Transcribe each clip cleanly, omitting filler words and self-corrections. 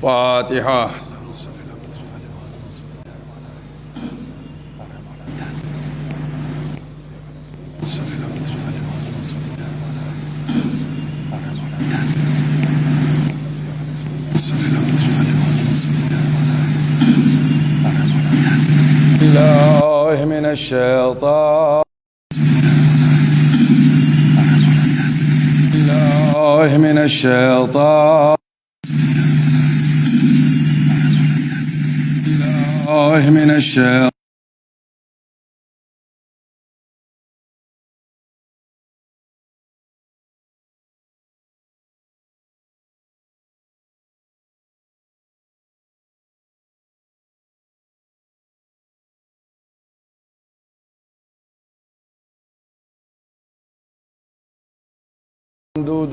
فاتحہ. اللہ من الشیطان اللہ من الشیطان اللہ من الشیطان. ممدود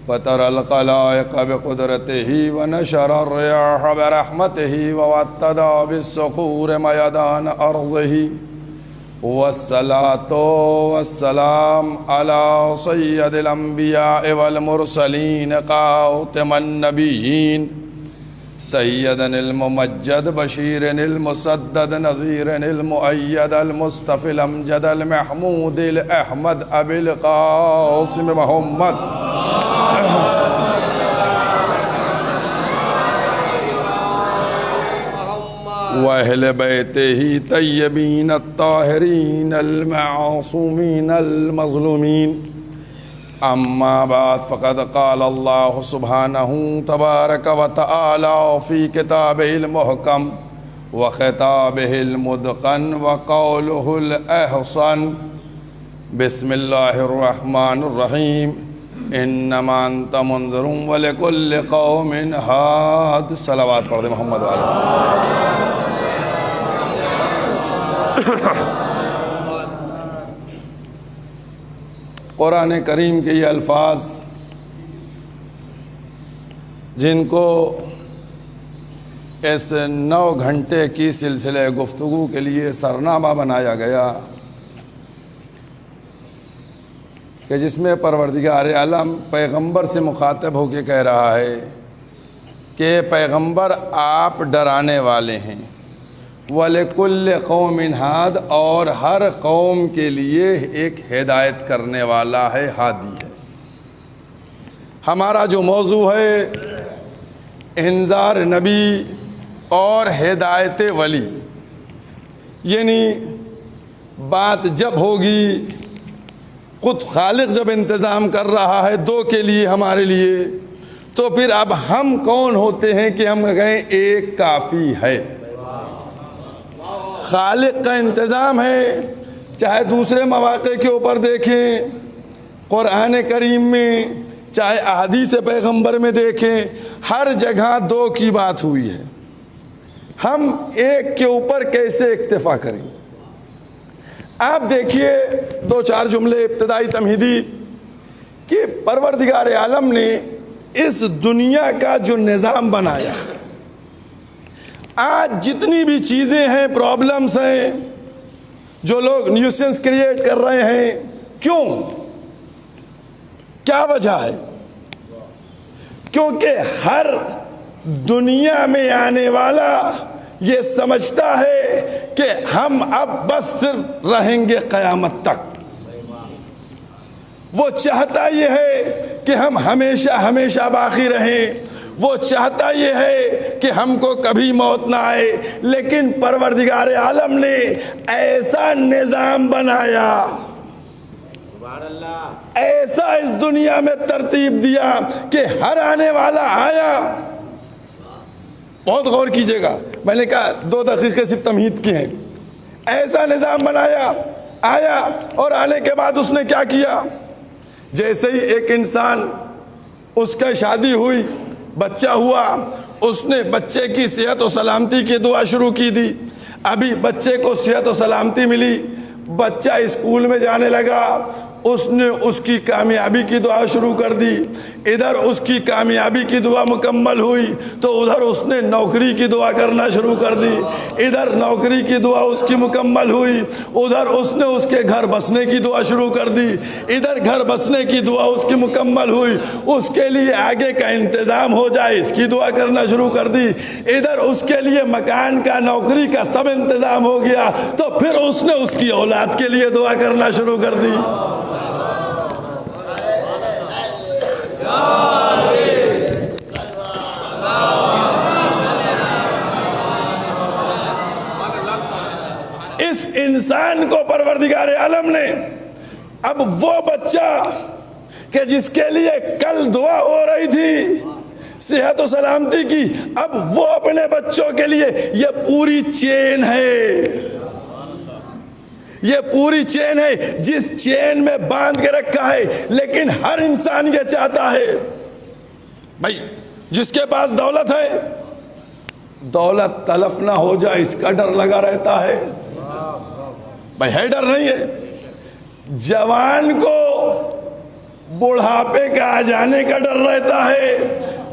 وترى الخلائق بقدرته ونشر الرياح برحمته ووطد بالصخور ميدان أرضه والصلاة والسلام على سيد الأنبياء والمرسلين خاتم النبيين سيدا الممجد بشير المسدد نذير المؤيد المصطفى الأمجد المحمود الأحمد أبي القاسم محمد وأهل بيته طيبين الطاهرين المعصومين المظلومين. أما بعد فقد قال الله سبحانه تبارك وتعالى في كتابه المحكم وخطابه المتقن وقوله الأحسن. بسم الله الرحمن الرحيم. إنما أنت منذر ولكل قوم هاد. صلوات پڑھ دے محمد علیہ. قرآن کریم کے یہ الفاظ جن کو اس 9 گھنٹے کی سلسلہ گفتگو کے لیے سرنامہ بنایا گیا کہ جس میں پروردگار عالم پیغمبر سے مخاطب ہو کے کہہ رہا ہے کہ پیغمبر آپ ڈرانے والے ہیں. وَلِكُلِّ قَوْمٍ ہاد، اور ہر قوم کے لیے ایک ہدایت کرنے والا ہے، ہادی ہے. ہمارا جو موضوع ہے انذار نبی اور ہدایت ولی، یعنی بات جب ہوگی خود خالق جب انتظام کر رہا ہے 2 کے لیے ہمارے لیے، تو پھر اب ہم کون ہوتے ہیں کہ ہم کہیں ایک کافی ہے. خالق کا انتظام ہے، چاہے دوسرے مواقع کے اوپر دیکھیں، قرآن کریم میں چاہے احادیث پیغمبر میں دیکھیں، ہر جگہ 2 کی بات ہوئی ہے. ہم ایک کے اوپر کیسے اکتفا کریں؟ آپ دیکھیے 2-4 جملے ابتدائی تمہیدی کہ پروردگار عالم نے اس دنیا کا جو نظام بنایا، آج جتنی بھی چیزیں ہیں، پرابلمز ہیں، جو لوگ نیوسنس کریٹ کر رہے ہیں، کیوں؟ کیا وجہ ہے؟ کیونکہ ہر دنیا میں آنے والا یہ سمجھتا ہے کہ ہم اب بس صرف رہیں گے قیامت تک. وہ چاہتا یہ ہے کہ ہم ہمیشہ ہمیشہ باقی رہیں، وہ چاہتا یہ ہے کہ ہم کو کبھی موت نہ آئے. لیکن پروردگار عالم نے ایسا نظام بنایا، ایسا اس دنیا میں ترتیب دیا کہ ہر آنے والا آیا. بہت غور کیجئے گا، میں نے کہا 2 دقیقے صرف تمہید کی ہیں. ایسا نظام بنایا، آیا، اور آنے کے بعد اس نے کیا کیا؟ جیسے ہی ایک انسان، اس کا شادی ہوئی، بچہ ہوا، اس نے بچے کی صحت و سلامتی کی دعا شروع کی دی. ابھی بچے کو صحت و سلامتی ملی، بچہ اسکول میں جانے لگا، اس نے اس کی کامیابی کی دعا شروع کر دی. ادھر اس کی کامیابی کی دعا مکمل ہوئی تو ادھر اس نے نوکری کی دعا کرنا شروع کر دی. ادھر نوکری کی دعا اس کی مکمل ہوئی, ادھر اس نے اس کے گھر بسنے کی دعا شروع کر دی. ادھر گھر بسنے کی دعا اس کی مکمل ہوئی, اس کے لیے آگے کا انتظام ہو جائے اس کی دعا کرنا شروع کر دی. ادھر اس کے لیے مکان کا, نوکری کا سب انتظام ہو گیا تو پھر اس نے اس کی اولاد کے لیے دعا کرنا شروع کر دی. اس انسان کو پروردگار عالم نے اب وہ بچہ کہ جس کے لیے کل دعا ہو رہی تھی صحت و سلامتی کی, اب وہ اپنے بچوں کے لیے یہ پوری چین ہے, یہ پوری چین ہے جس چین میں باندھ کے رکھا ہے. لیکن ہر انسان یہ چاہتا ہے بھائی جس کے پاس دولت ہے دولت تلف نہ ہو جائے اس کا ڈر لگا رہتا ہے. بھائی ہے ڈر نہیں ہے. جوان کو بڑھاپے کا آ جانے کا ڈر رہتا ہے,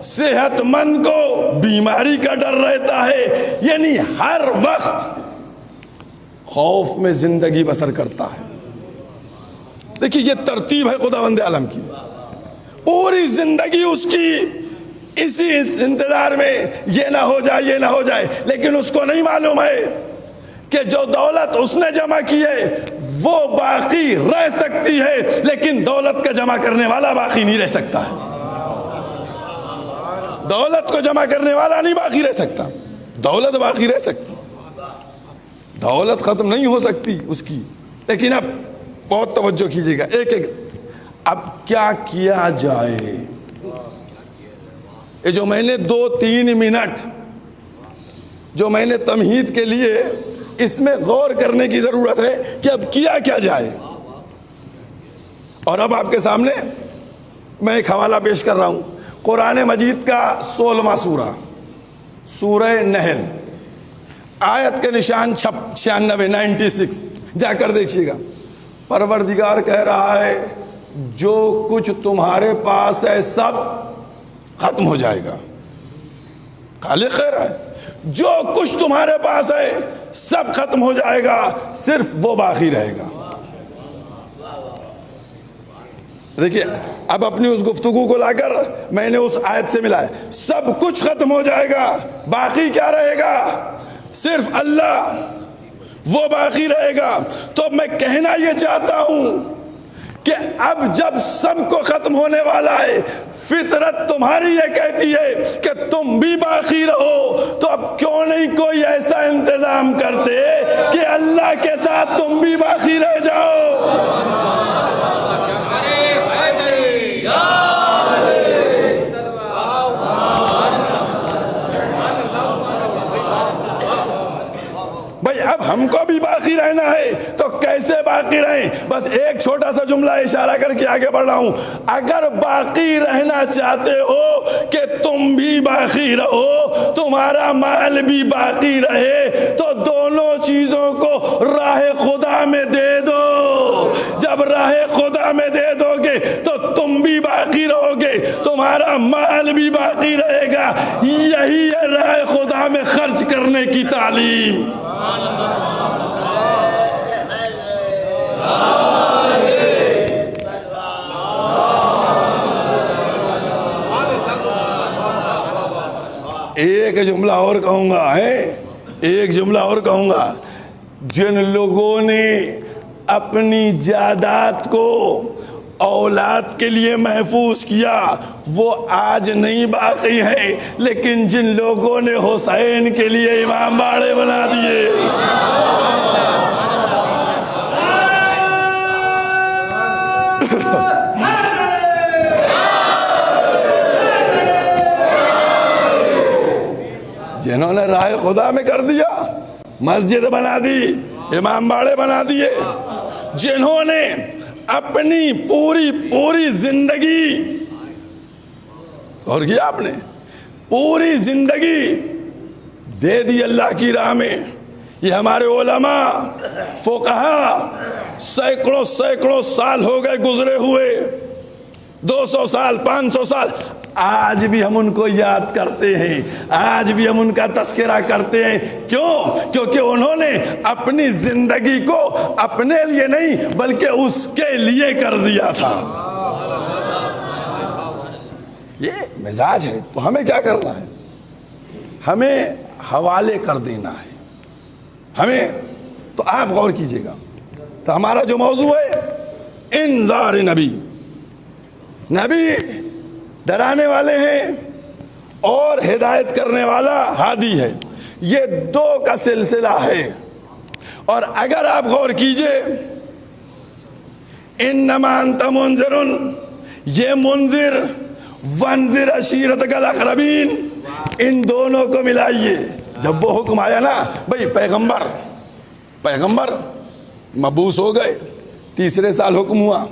صحت مند کو بیماری کا ڈر رہتا ہے. یعنی ہر وقت خوف میں زندگی بسر کرتا ہے. دیکھیے یہ ترتیب ہے خداوند عالم کی, پوری زندگی اس کی اسی انتظار میں یہ نہ ہو جائے یہ نہ ہو جائے. لیکن اس کو نہیں معلوم ہے کہ جو دولت اس نے جمع کی ہے وہ باقی رہ سکتی ہے, لیکن دولت کا جمع کرنے والا باقی نہیں رہ سکتا ہے. دولت کو جمع کرنے والا نہیں باقی رہ سکتا, دولت باقی رہ سکتی, دولت ختم نہیں ہو سکتی اس کی. لیکن اب بہت توجہ کیجیے گا ایک ایک. اب کیا کیا جائے, یہ جو میں نے 2-3 منٹ جو میں نے تمہید کے لیے اس میں غور کرنے کی ضرورت ہے کہ اب کیا کیا جائے. اور اب آپ کے سامنے میں ایک حوالہ پیش کر رہا ہوں, قرآن مجید کا 16واں سورہ, سورہ نحل, آیت کے نشان 96 جا کر دیکھیے گا. پروردگار کہہ رہا ہے جو کچھ تمہارے پاس ہے سب ختم ہو جائے گا. خالق کہہ رہا ہے جو کچھ تمہارے پاس ہے سب ختم ہو جائے گا, صرف وہ باقی رہے گا. دیکھیے اب اپنی اس گفتگو کو لا کر میں نے اس آیت سے ملا ہے. سب کچھ ختم ہو جائے گا, باقی کیا رہے گا؟ صرف اللہ, وہ باقی رہے گا. تو میں کہنا یہ چاہتا ہوں کہ اب جب سب کو ختم ہونے والا ہے, فطرت تمہاری یہ کہتی ہے کہ تم بھی باقی رہو, تو اب کیوں نہیں کوئی ایسا انتظام کرتے کہ اللہ کے ساتھ تم بھی باقی رہ جاؤ. بھائی اب ہم کو بھی باقی رہنا ہے تو کیسے باقی رہیں؟ بس ایک چھوٹا سا جملہ اشارہ کر کے آگے بڑھ رہا ہوں. اگر باقی رہنا چاہتے ہو کہ تم بھی باقی رہو, تمہارا مال بھی باقی رہے, تو دونوں چیزوں کو راہ خدا میں دے دو. جب راہ خدا میں دے دو گے تو تم بھی باقی رہو گے, تمہارا مال بھی باقی رہے گا. یہی ہے راہ خدا میں خرچ کرنے کی تعلیم. ایک جملہ اور کہوں گا, ایک جملہ اور کہوں گا. جن لوگوں نے اپنی جائیداد کو اولاد کے لیے محفوظ کیا وہ آج نہیں باقی ہیں, لیکن جن لوگوں نے حسین کے لیے امام باڑے بنا دیے, جنہوں نے راہ خدا میں کر دیا, مسجد بنا دی, امام باڑے بنا دیے, جنہوں نے اپنی پوری زندگی, اور کیا آپ نے پوری زندگی دے دی اللہ کی راہ میں, یہ ہمارے علماء فقہا سینکڑوں سال ہو گئے گزرے ہوئے، 200 سال 500 سال، آج بھی ہم ان کو یاد کرتے ہیں، آج بھی ہم ان کا تذکرہ کرتے ہیں۔ کیوں؟ کیونکہ انہوں نے اپنی زندگی کو اپنے لیے نہیں بلکہ اس کے لیے کر دیا تھا۔ یہ مزاج ہے، تو ہمیں کیا کرنا ہے؟ ہمیں حوالے کر دینا ہے ہمیں۔ تو آپ غور کیجئے گا، تو ہمارا جو موضوع ہے انذار نبی، نبی ڈرانے والے ہیں اور ہدایت کرنے والا ہادی ہے، یہ دو کا سلسلہ ہے۔ اور اگر آپ غور کیجئے، انما انت منذر، یہ منذر وانذر عشیرتک الاقربین، ان دونوں کو ملائیے۔ جب وہ حکم آیا نا بھئی پیغمبر مبعوث ہو گئے، تیسرے سال حکم ہوا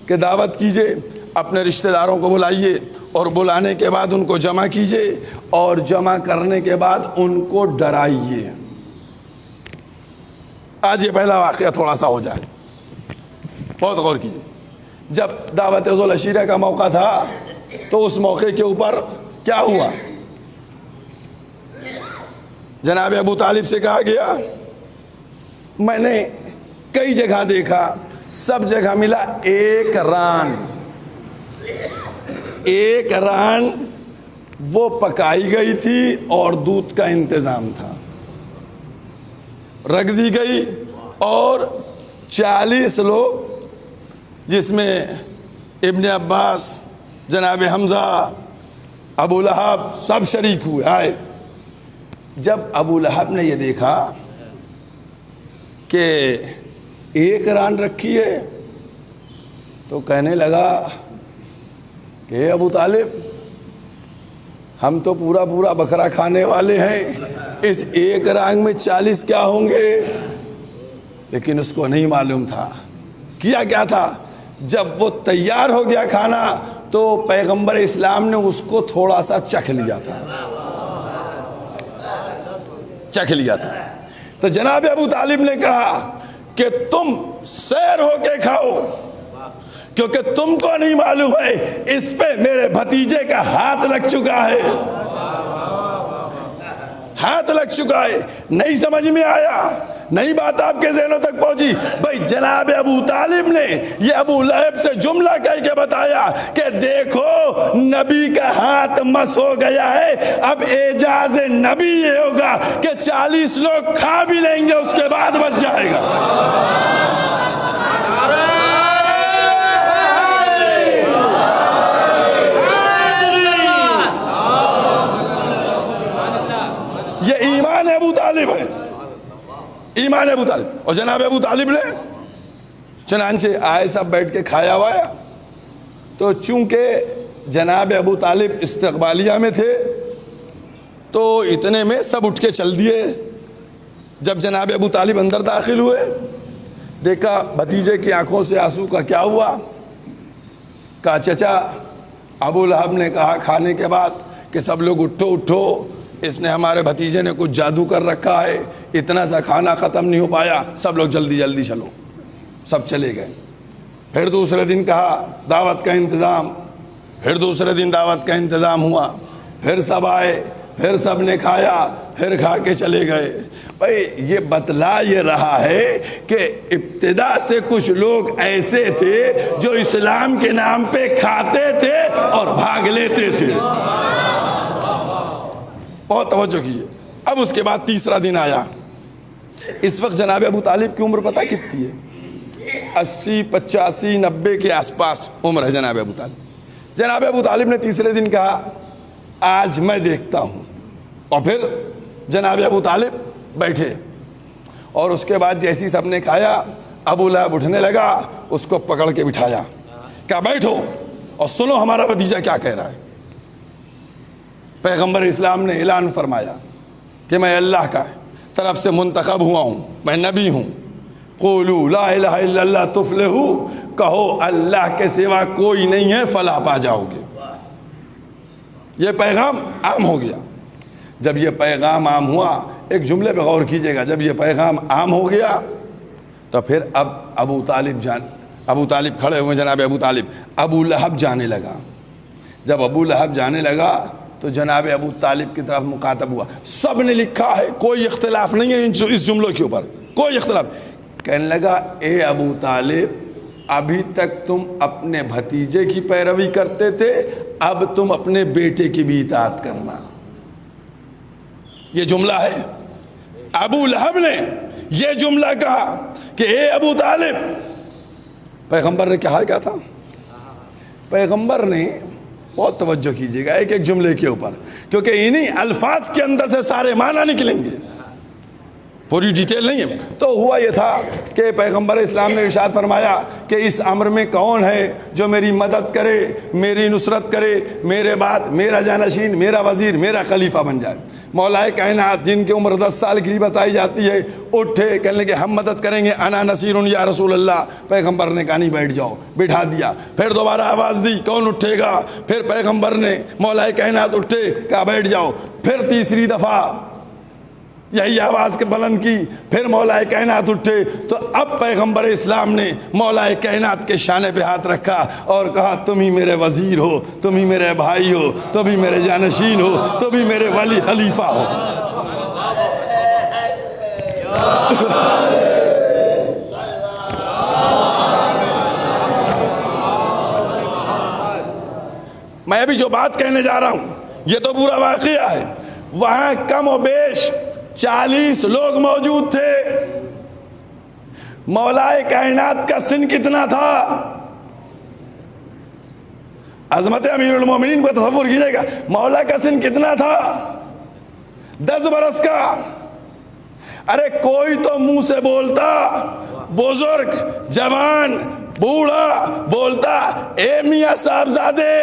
کہ دعوت کیجئے، اپنے رشتہ داروں کو بلائیے، اور بلانے کے بعد ان کو جمع کیجئے، اور جمع کرنے کے بعد ان کو ڈرائیے۔ آج یہ پہلا واقعہ تھوڑا سا ہو جائے، بہت غور کیجئے۔ جب دعوت ذو العشیرہ کا موقع تھا تو اس موقع کے اوپر کیا ہوا؟ جناب ابو طالب سے کہا گیا، میں نے کئی جگہ دیکھا، سب جگہ ملا ایک ران وہ پکائی گئی تھی اور دودھ کا انتظام تھا، رکھ دی گئی، اور 40 لوگ جس میں ابن عباس، جناب حمزہ، ابو لہب سب شریک ہوئے آئے۔ جب ابو لہب نے یہ دیکھا کہ ایک ران رکھی ہے تو کہنے لگا کہ ابو طالب، ہم تو پورا بکرا کھانے والے ہیں، اس ایک ران میں 40 کیا ہوں گے؟ لیکن اس کو نہیں معلوم تھا کیا تھا۔ جب وہ تیار ہو گیا کھانا تو پیغمبر اسلام نے اس کو تھوڑا سا چکھ لیا تھا۔ تو جناب ابو طالب نے کہا کہ تم سیر ہو کے کھاؤ، کیونکہ تم کو نہیں معلوم ہے اس پہ میرے بھتیجے کا ہاتھ لگ چکا ہے، نہیں سمجھ میں آیا، نہیں بات آپ کے ذہنوں تک پہنچی؟ بھائی جناب ابو طالب نے یہ ابو لہب سے جملہ کہہ کے بتایا کہ دیکھو نبی کا ہاتھ مس ہو گیا ہے، اب اعجاز نبی یہ ہوگا کہ 40 لوگ کھا بھی لیں گے، اس کے بعد بچ جائے گا۔ یہ ایمان ابو طالب ہے، ایمان ابو طالب۔ اور جناب ابو طالب نے چنانچہ آئے، سب بیٹھ کے کھایا ہوا، تو چونکہ جناب ابو طالب استقبالیہ میں تھے تو اتنے میں سب اٹھ کے چل دیے۔ جب جناب ابو طالب اندر داخل ہوئے، دیکھا بھتیجے کی آنکھوں سے آنسو کا کیا ہوا؟ کہا چچا، ابو لہب نے کہا کھانے کے بعد کہ سب لوگ اٹھو، اس نے ہمارے بھتیجے نے کچھ جادو کر رکھا ہے، اتنا سا کھانا ختم نہیں ہو پایا، سب لوگ جلدی چلو، سب چلے گئے۔ پھر دوسرے دن کہا دعوت کا انتظام، پھر دوسرے دن دعوت کا انتظام ہوا، پھر سب آئے، پھر سب نے کھایا، پھر کھا کے چلے گئے۔ بھائی یہ بتلا یہ رہا ہے کہ ابتدا سے کچھ لوگ ایسے تھے جو اسلام کے نام پہ کھاتے تھے اور بھاگ لیتے تھے۔ بہت توجہ کیجئے۔ اب اس کے بعد تیسرا دن آیا۔ اس وقت جناب ابو طالب کی عمر پتہ کتنی ہے؟ 80 85 90 کے آس پاس عمر ہے جناب ابو طالب۔ جناب ابو طالب نے تیسرے دن کہا آج میں دیکھتا ہوں، اور پھر جناب ابو طالب بیٹھے، اور اس کے بعد جیسی سب نے کھایا، ابو لہب اٹھنے لگا، اس کو پکڑ کے بٹھایا، کہا بیٹھو اور سنو ہمارا بھتیجا کیا کہہ رہا ہے۔ پیغمبر اسلام نے اعلان فرمایا کہ میں اللہ کا طرف سے منتخب ہوا ہوں، میں نبی ہوں۔ قولوا لا الہ الا اللہ تفلحوا، کہو اللہ کے سوا کوئی نہیں ہے، فلاح پا جاؤ گے۔ یہ پیغام عام ہو گیا۔ جب یہ پیغام عام ہوا، ایک جملے پہ غور کیجئے گا، جب یہ پیغام عام ہو گیا تو پھر اب ابو طالب کھڑے ہوئے، جناب ابو لہب جانے لگا. جب ابو لہب جانے لگا تو جناب ابو طالب کی طرف مخاطب ہوا. سب نے لکھا ہے، کوئی اختلاف نہیں ہے اس جملوں کے اوپر، کوئی اختلاف. کہنے لگا اے ابو طالب، ابھی تک تم اپنے بھتیجے کی پیروی کرتے تھے، اب تم اپنے بیٹے کی بھی اطاعت کرنا. یہ جملہ ہے، ابو لہب نے یہ جملہ کہا کہ اے ابو طالب. پیغمبر نے کہا کیا تھا؟ پیغمبر نے، بہت توجہ کیجئے گا ایک ایک جملے کے اوپر، کیونکہ انہی الفاظ کے اندر سے سارے معنی نکلیں گے، پوری ڈیٹیل نہیں ہے. تو ہوا یہ تھا کہ پیغمبر اسلام نے ارشاد فرمایا کہ اس امر میں کون ہے جو میری مدد کرے، میری نصرت کرے، میرے بعد میرا جانشین، میرا وزیر، میرا خلیفہ بن جائے. مولا کائنات جن کی عمر 10 سال کی بتائی جاتی ہے اٹھے، کہنے لگے ہم مدد کریں گے، انا نصیر یا رسول اللہ. پیغمبر نے کہا نہیں بیٹھ جاؤ، بٹھا دیا. پھر دوبارہ آواز دی، کون اٹھے گا؟ پھر پیغمبر نے، مولا کائنات اٹھے، کہا بیٹھ جاؤ. پھر تیسری دفعہ یہی آواز کے بلند کی، پھر مولا کائنات اٹھے. تو اب پیغمبر اسلام نے مولا کائنات کے شانے پہ ہاتھ رکھا اور کہا تم ہی میرے وزیر ہو، تم ہی میرے بھائی ہو، تم ہی میرے جانشین ہو، تم ہی میرے ولی خلیفہ ہو. میں ابھی جو بات کہنے جا رہا ہوں یہ تو پورا واقعہ ہے. وہاں کم و بیش 40 لوگ موجود تھے. مولا کائنات کا سن کتنا تھا؟ عظمت امیر المومنین کو تصور کیجئے گا، مولا کا سن کتنا تھا؟ 10 برس کا. ارے کوئی تو منہ سے بولتا، بزرگ، جوان، بوڑھا بولتا اے میاں صاحبزادے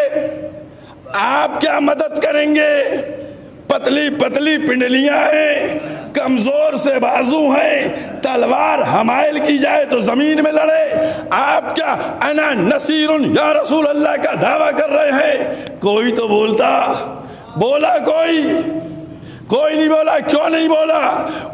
آپ کیا مدد کریں گے؟ پتلی پتلی پنڈلیاں ہیں، کمزور سے بازو ہیں، تلوار حمائل کی جائے تو زمین میں لڑے، آپ کیا انا نصیر یا رسول اللہ کا دعویٰ کر رہے ہیں؟ کوئی تو بولتا. بولا کوئی نہیں بولا. کیوں نہیں بولا؟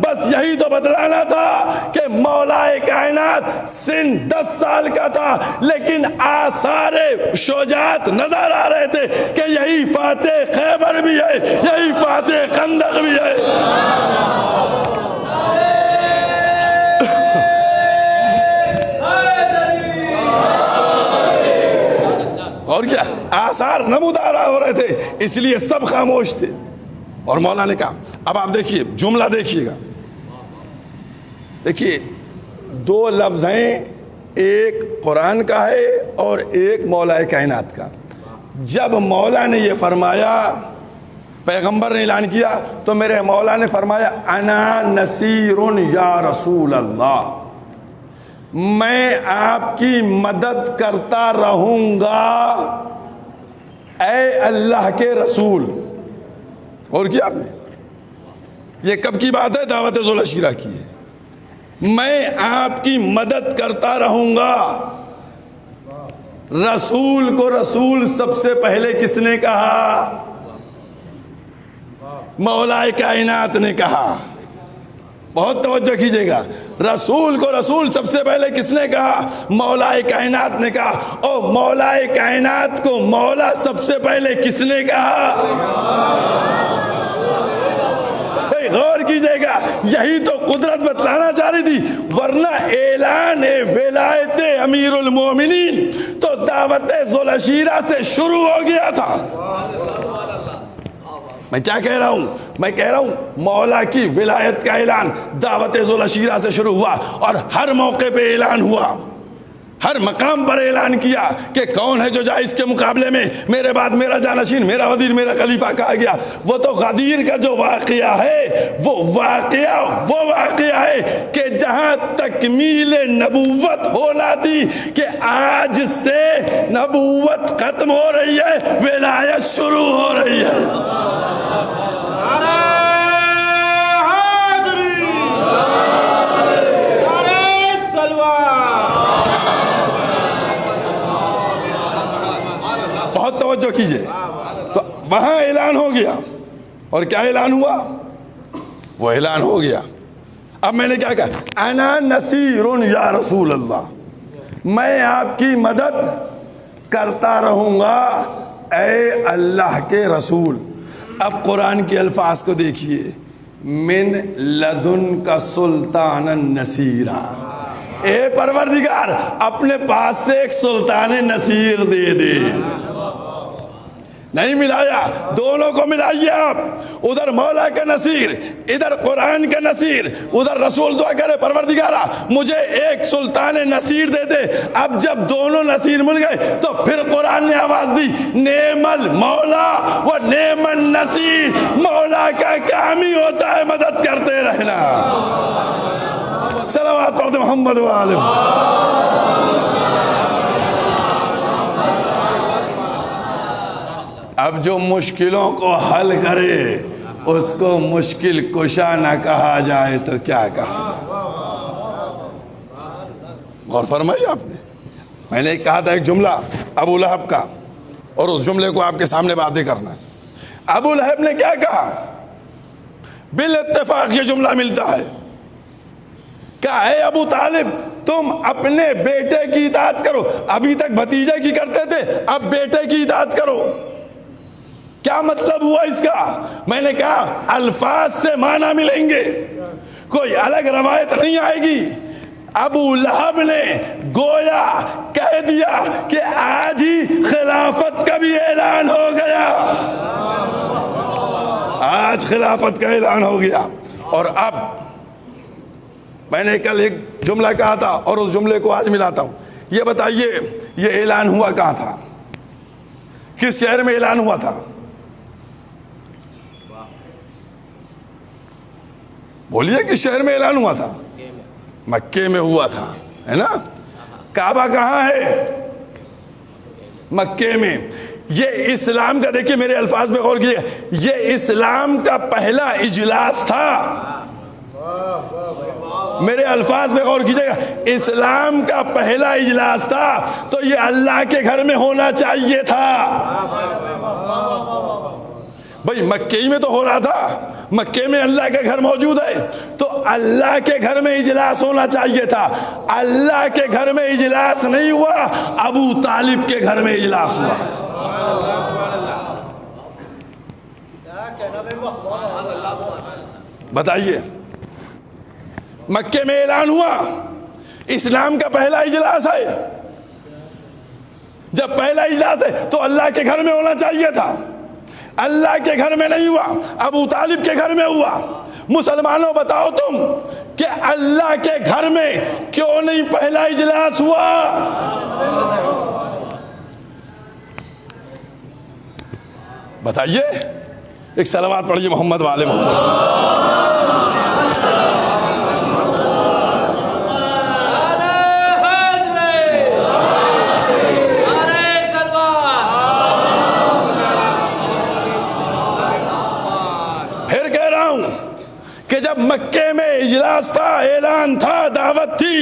بس یہی تو بتلانا تھا کہ مولا کائنات سن 10 سال کا تھا، لیکن آثار شجاعت نظر آ رہے تھے کہ یہی فاتح خیبر بھی ہے، یہی فاتح خندق بھی ہے. اور کیا آثار نمودار ہو رہے تھے، اس لیے سب خاموش تھے. اور مولا نے کہا، اب آپ دیکھیے جملہ دیکھیے گا، دیکھیے 2 لفظ ہیں، ایک قرآن کا ہے اور ایک مولا کائنات کا. جب مولا نے یہ فرمایا، پیغمبر نے اعلان کیا، تو میرے مولا نے فرمایا انا نصیر یا رسول اللہ، میں آپ کی مدد کرتا رہوں گا اے اللہ کے رسول. اور کیا آپ نے، یہ کب کی بات ہے؟ دعوت ذوالعشیرہ کی ہے. میں آپ کی مدد کرتا رہوں گا. رسول کو رسول سب سے پہلے کس نے کہا؟ مولا کائنات نے کہا. بہت توجہ کیجئے گا، رسول کو رسول سب سے پہلے کس نے کہا؟ مولا کائنات نے کہا. اور مولا کائنات کو مولا سب سے پہلے کس نے کہا؟ غور کیجئے گا، یہی تو قدرت بتلانا چاہ رہی تھی. ورنہ اعلان ولایت امیر المومنین تو دعوت ذوالعشیرہ سے شروع ہو گیا تھا. میں کیا کہہ رہا ہوں؟ میں کہہ رہا ہوں مولا کی ولایت کا اعلان دعوت ذوالعشیرہ سے شروع ہوا، اور ہر موقع پہ اعلان ہوا، ہر مقام پر اعلان کیا کہ کون ہے جو جائے اس کے مقابلے میں، میرے بعد میرا جانشین، میرا وزیر، میرا خلیفہ کہا گیا. وہ تو غدیر کا جو واقعہ ہے، وہ واقعہ ہے کہ جہاں تکمیل نبوت ہونا تھی، کہ آج سے نبوت ختم ہو رہی ہے، ولایت شروع ہو رہی ہے. بہت توجہ کیجئے. تو وہاں اعلان ہو گیا اور کیا اعلان ہوا؟ وہ اعلان ہو گیا. اب میں نے کیا کہا؟ انا نصیر یا رسول اللہ، میں آپ کی مدد کرتا رہوں گا اے اللہ کے رسول. اب قرآن کے الفاظ کو دیکھیے، من لدن کا سلطان نصیرا، اے پروردگار اپنے پاس سے ایک سلطان نصیر دے دے. نہیں ملایا، دونوں کو ملائیے آپ، ادھر مولا کا نصیر، ادھر قرآن کا نصیر، ادھر رسول دعا کرے پروردگارا مجھے ایک سلطان نصیر دے دے. اب جب دونوں نصیر مل گئے تو پھر قرآن نے آواز دی، نعم المولا و نعم النصیر. مولا کا کام ہی ہوتا ہے مدد کرتے رہنا. صلوات پڑھتے محمد و آلہ. اب جو مشکلوں کو حل کرے اس کو مشکل کشا نہ کہا جائے تو کیا کہا جائے؟ غور فرمائیے آپ نے. میں نے کہا تھا ایک جملہ ابو لہب کا، اور اس جملے کو آپ کے سامنے واضح کرنا ہے. ابو لہب نے کیا کہا؟ بالاتفاق یہ جملہ ملتا ہے، کہا اے ابو طالب تم اپنے بیٹے کی اطاعت کرو. ابھی تک بھتیجے کی کرتے تھے، اب بیٹے کی اطاعت کرو. کیا مطلب ہوا اس کا؟ میں نے کہا الفاظ سے معنی ملیں گے، کوئی الگ روایت نہیں آئے گی. ابو لہب نے گویا کہہ دیا کہ آج ہی خلافت کا بھی اعلان ہو گیا، آج خلافت کا اعلان ہو گیا. اور اب میں نے کل ایک جملہ کہا تھا اور اس جملے کو آج ملاتا ہوں. یہ بتائیے یہ اعلان ہوا کہاں تھا؟ کس شہر میں اعلان ہوا تھا؟ بولیے کس شہر میں اعلان ہوا تھا؟ مکے میں ہوا تھا، ہے نا. کعبہ کہاں ہے؟ مکے میں. یہ اسلام کا، دیکھیے میرے الفاظ پہ غور کیجیے، یہ اسلام کا پہلا اجلاس تھا. میرے الفاظ پہ غور کیجیے گا، اسلام کا پہلا اجلاس تھا تو یہ اللہ کے گھر میں ہونا چاہیے تھا. بھئی مکے ہی میں تو ہو رہا تھا، مکے میں اللہ کے گھر موجود ہے تو اللہ کے گھر میں اجلاس ہونا چاہیے تھا. اللہ کے گھر میں اجلاس نہیں ہوا، ابو طالب کے گھر میں اجلاس ہوا. بتائیے مکے میں اعلان ہوا، اسلام کا پہلا اجلاس ہے. جب پہلا اجلاس ہے تو اللہ کے گھر میں ہونا چاہیے تھا. اللہ کے گھر میں نہیں ہوا، ابو طالب کے گھر میں ہوا. مسلمانوں بتاؤ تم کہ اللہ کے گھر میں کیوں نہیں پہلا اجلاس ہوا؟ بتائیے. ایک صلوات پڑھیے محمد والے محمد. کہ جب مکے میں اجلاس تھا، اعلان تھا، دعوت تھی،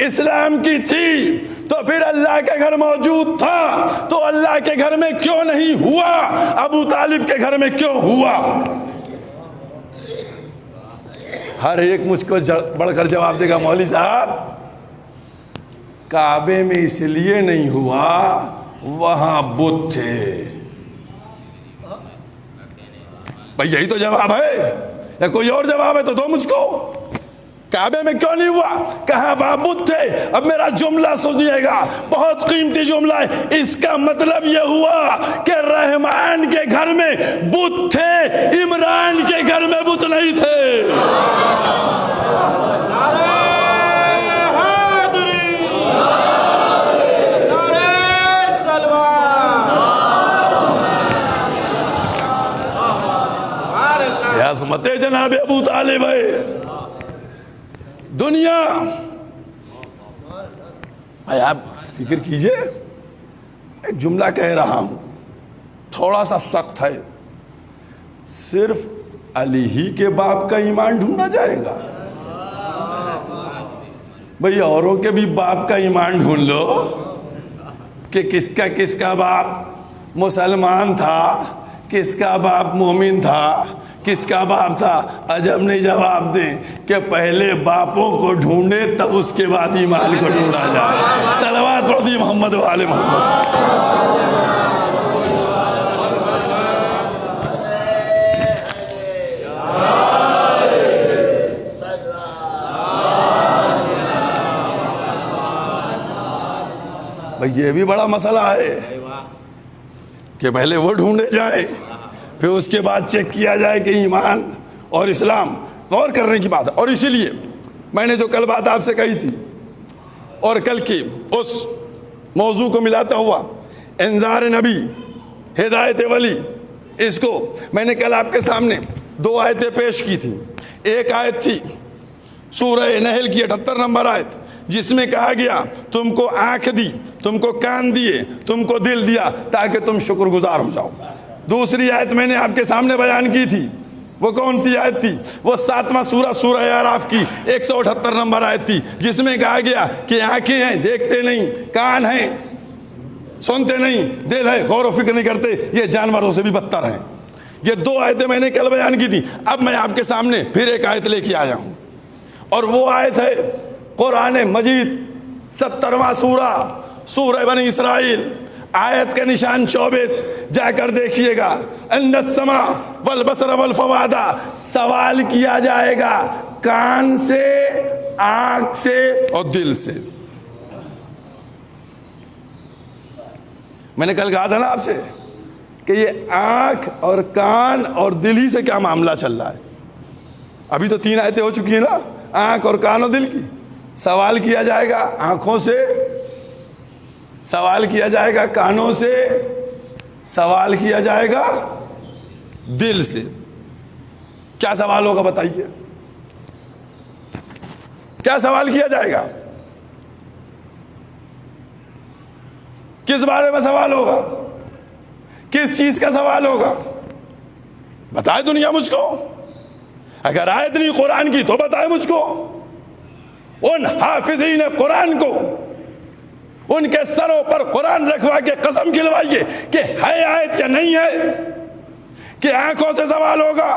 اسلام کی تھی، تو پھر اللہ کے گھر موجود تھا تو اللہ کے گھر میں کیوں نہیں ہوا؟ ابو طالب کے گھر میں کیوں ہوا؟ ہر ایک مجھ کو بڑھ کر جواب دے گا، مولوی صاحب کعبے میں اس لیے نہیں ہوا وہاں بت تھے. بھئی یہی تو جواب ہے، یا کوئی اور جواب ہے تو دو مجھ کو. کعبے میں کیوں نہیں ہوا؟ کہاں وہاں بت تھے. اب میرا جملہ سنیے گا، بہت قیمتی جملہ ہے. اس کا مطلب یہ ہوا کہ رحمان کے گھر میں بت تھے، عمران کے گھر میں بت نہیں تھے. عظمت جناب ابو طالب ہے. دنیا آپ فکر کیجئے، ایک جملہ کہہ رہا ہوں تھوڑا سا سخت ہے، صرف علی ہی کے باپ کا ایمان ڈھونڈا جائے گا؟ بھئی اوروں کے بھی باپ کا ایمان ڈھونڈ لو کہ کس کا باپ مسلمان تھا، کس کا باپ مومن تھا، کس کا باپ تھا؟ عجب نہیں جواب دیں کہ پہلے باپوں کو ڈھونڈے تب اس کے بعد ایمان کو ڈھونڈا جائے۔ صلوات پڑھ دی محمد و آل محمد۔ بھئی یہ بھی بڑا مسئلہ ہے کہ پہلے وہ ڈھونڈے جائیں پھر اس کے بعد چیک کیا جائے کہ ایمان اور اسلام۔ غور کرنے کی بات ہے، اور اسی لیے میں نے جو کل بات آپ سے کہی تھی اور کل کی اس موضوع کو ملاتا ہوا انذار نبی ہدایت ولی، اس کو میں نے کل آپ کے سامنے 2 آیتیں پیش کی تھیں۔ ایک آیت تھی سورہ نحل کی 78 نمبر آیت، جس میں کہا گیا تم کو آنکھ دی، تم کو کان دیے، تم کو دل دیا تاکہ تم شکر گزار ہو جاؤ۔ دوسری آیت میں نے آپ کے سامنے بیان کی تھی، وہ کون سی آیت تھی؟ وہ 7واں سورہ، سورہ اعراف کی 178 نمبر آیت تھی، جس میں کہا گیا کہ آنکھیں ہیں دیکھتے نہیں، کان ہیں سنتے نہیں، دل ہے غور و فکر نہیں کرتے، یہ جانوروں سے بھی بدتر ہیں۔ یہ 2 آیتیں میں نے کل بیان کی تھی۔ اب میں آپ کے سامنے پھر ایک آیت لے کے آیا ہوں، اور وہ آیت ہے قرآن مجید 70واں سورہ، سورہ بنی اسرائیل، آیت کا نشان 24، جا کر دیکھیے گا۔ ان السماء والبصر والفؤاد، سوال کیا جائے گا کان سے، آنکھ سے اور دل سے۔ میں نے کل کہا تھا نا آپ سے کہ یہ آنکھ اور کان اور دل ہی سے کیا معاملہ چل رہا ہے۔ ابھی تو 3 آیتیں ہو چکی ہیں نا، آنکھ اور کان اور دل کی۔ سوال کیا جائے گا آنکھوں سے، سوال کیا جائے گا کانوں سے، سوال کیا جائے گا دل سے۔ کیا سوال ہوگا بتائیے؟ کیا سوال کیا جائے گا؟ کس بارے میں سوال ہوگا؟ کس چیز کا سوال ہوگا؟ بتائے دنیا مجھ کو۔ اگر آیت نہیں قرآن کی تو بتائے مجھ کو۔ ان حافظین قرآن کو ان کے سروں پر قرآن رکھوا کے قسم کھلوائیے کہ ہے آیت یا نہیں ہے، کہ آنکھوں سے سوال ہوگا،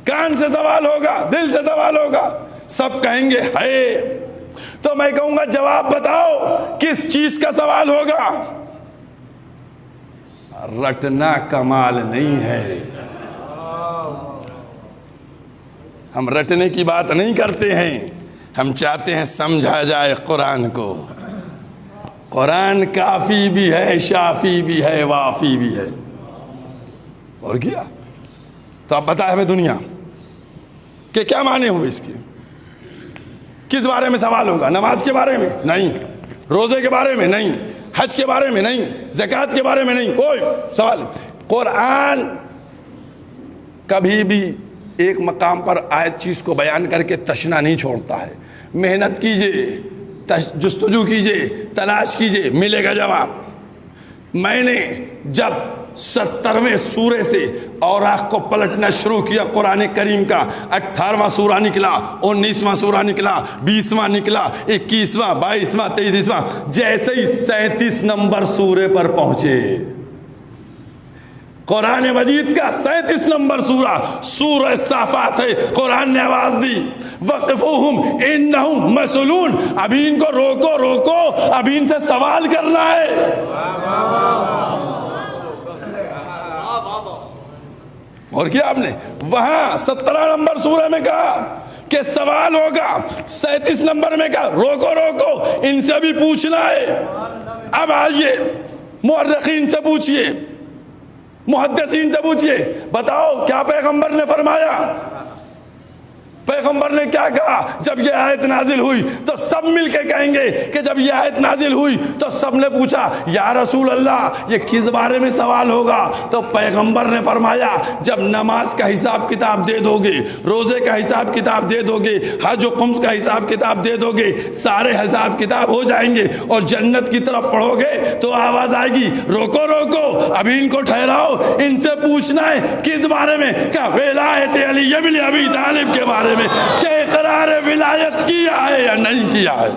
کان سے سوال ہوگا، دل سے سوال ہوگا۔ سب کہیں گے ہے، تو میں کہوں گا جواب بتاؤ کس چیز کا سوال ہوگا؟ رٹنا کمال نہیں ہے، ہم رٹنے کی بات نہیں کرتے ہیں، ہم چاہتے ہیں سمجھا جائے قرآن کو۔ قرآن کافی بھی ہے، شافی بھی ہے، وافی بھی ہے، اور کیا؟ تو اب بتائے ہمیں دنیا کہ کیا معنی ہوئے اس کے؟ کس بارے میں سوال ہوگا؟ نماز کے بارے میں نہیں، روزے کے بارے میں نہیں، حج کے بارے میں نہیں، زکوٰۃ کے بارے میں نہیں، کوئی سوال۔ قرآن کبھی بھی ایک مقام پر آیت چیز کو بیان کر کے تشنا نہیں چھوڑتا ہے۔ محنت کیجئے، جستجو کیجئے، تلاش کیجئے، ملے گا جواب۔ میں نے جب 70ویں سورے سے اوراق کو پلٹنا شروع کیا، قرآن کریم کا 18واں سورہ نکلا، 19واں سورہ نکلا، 20واں نکلا، 21واں، 22واں، 23واں، جیسے ہی 37 نمبر سورے پر پہنچے، قرآن مجید کا 37 نمبر سورہ، سورہ صافات ہے، قرآن نے آواز دی وقفوہم انہم مسئولون، ابھی ان کو روکو روکو، ابھی ان سے سوال کرنا ہے۔ اور کیا آپ نے وہاں 17 نمبر سورہ میں کہا کہ سوال ہوگا، 37 نمبر میں کہا روکو روکو، ان سے بھی پوچھنا ہے۔ اب آئیے مورخین سے پوچھئے، محدثین سے پوچھئے، بتاؤ کیا پیغمبر نے فرمایا؟ پیغمبر نے کیا کہا جب یہ آیت نازل ہوئی؟ تو سب مل کے کہیں گے کہ جب یہ آیت نازل ہوئی تو سب نے پوچھا یا رسول اللہ یہ کس بارے میں سوال ہوگا؟ تو پیغمبر نے فرمایا جب نماز کا حساب کتاب دے دو گے، روزے کا حساب کتاب دے دو گے، حج و قمص کا حساب کتاب دے دو گے، سارے حساب کتاب ہو جائیں گے اور جنت کی طرف پڑھو گے تو آواز آئے گی روکو روکو، ابھی ان کو ٹھہراؤ، ان سے پوچھنا ہے کس بارے میں؟ کہ ولایت علی بن ابی طالب کے بارے میں، کہ اقرار ولایت کیا ہے یا نہیں کیا ہے۔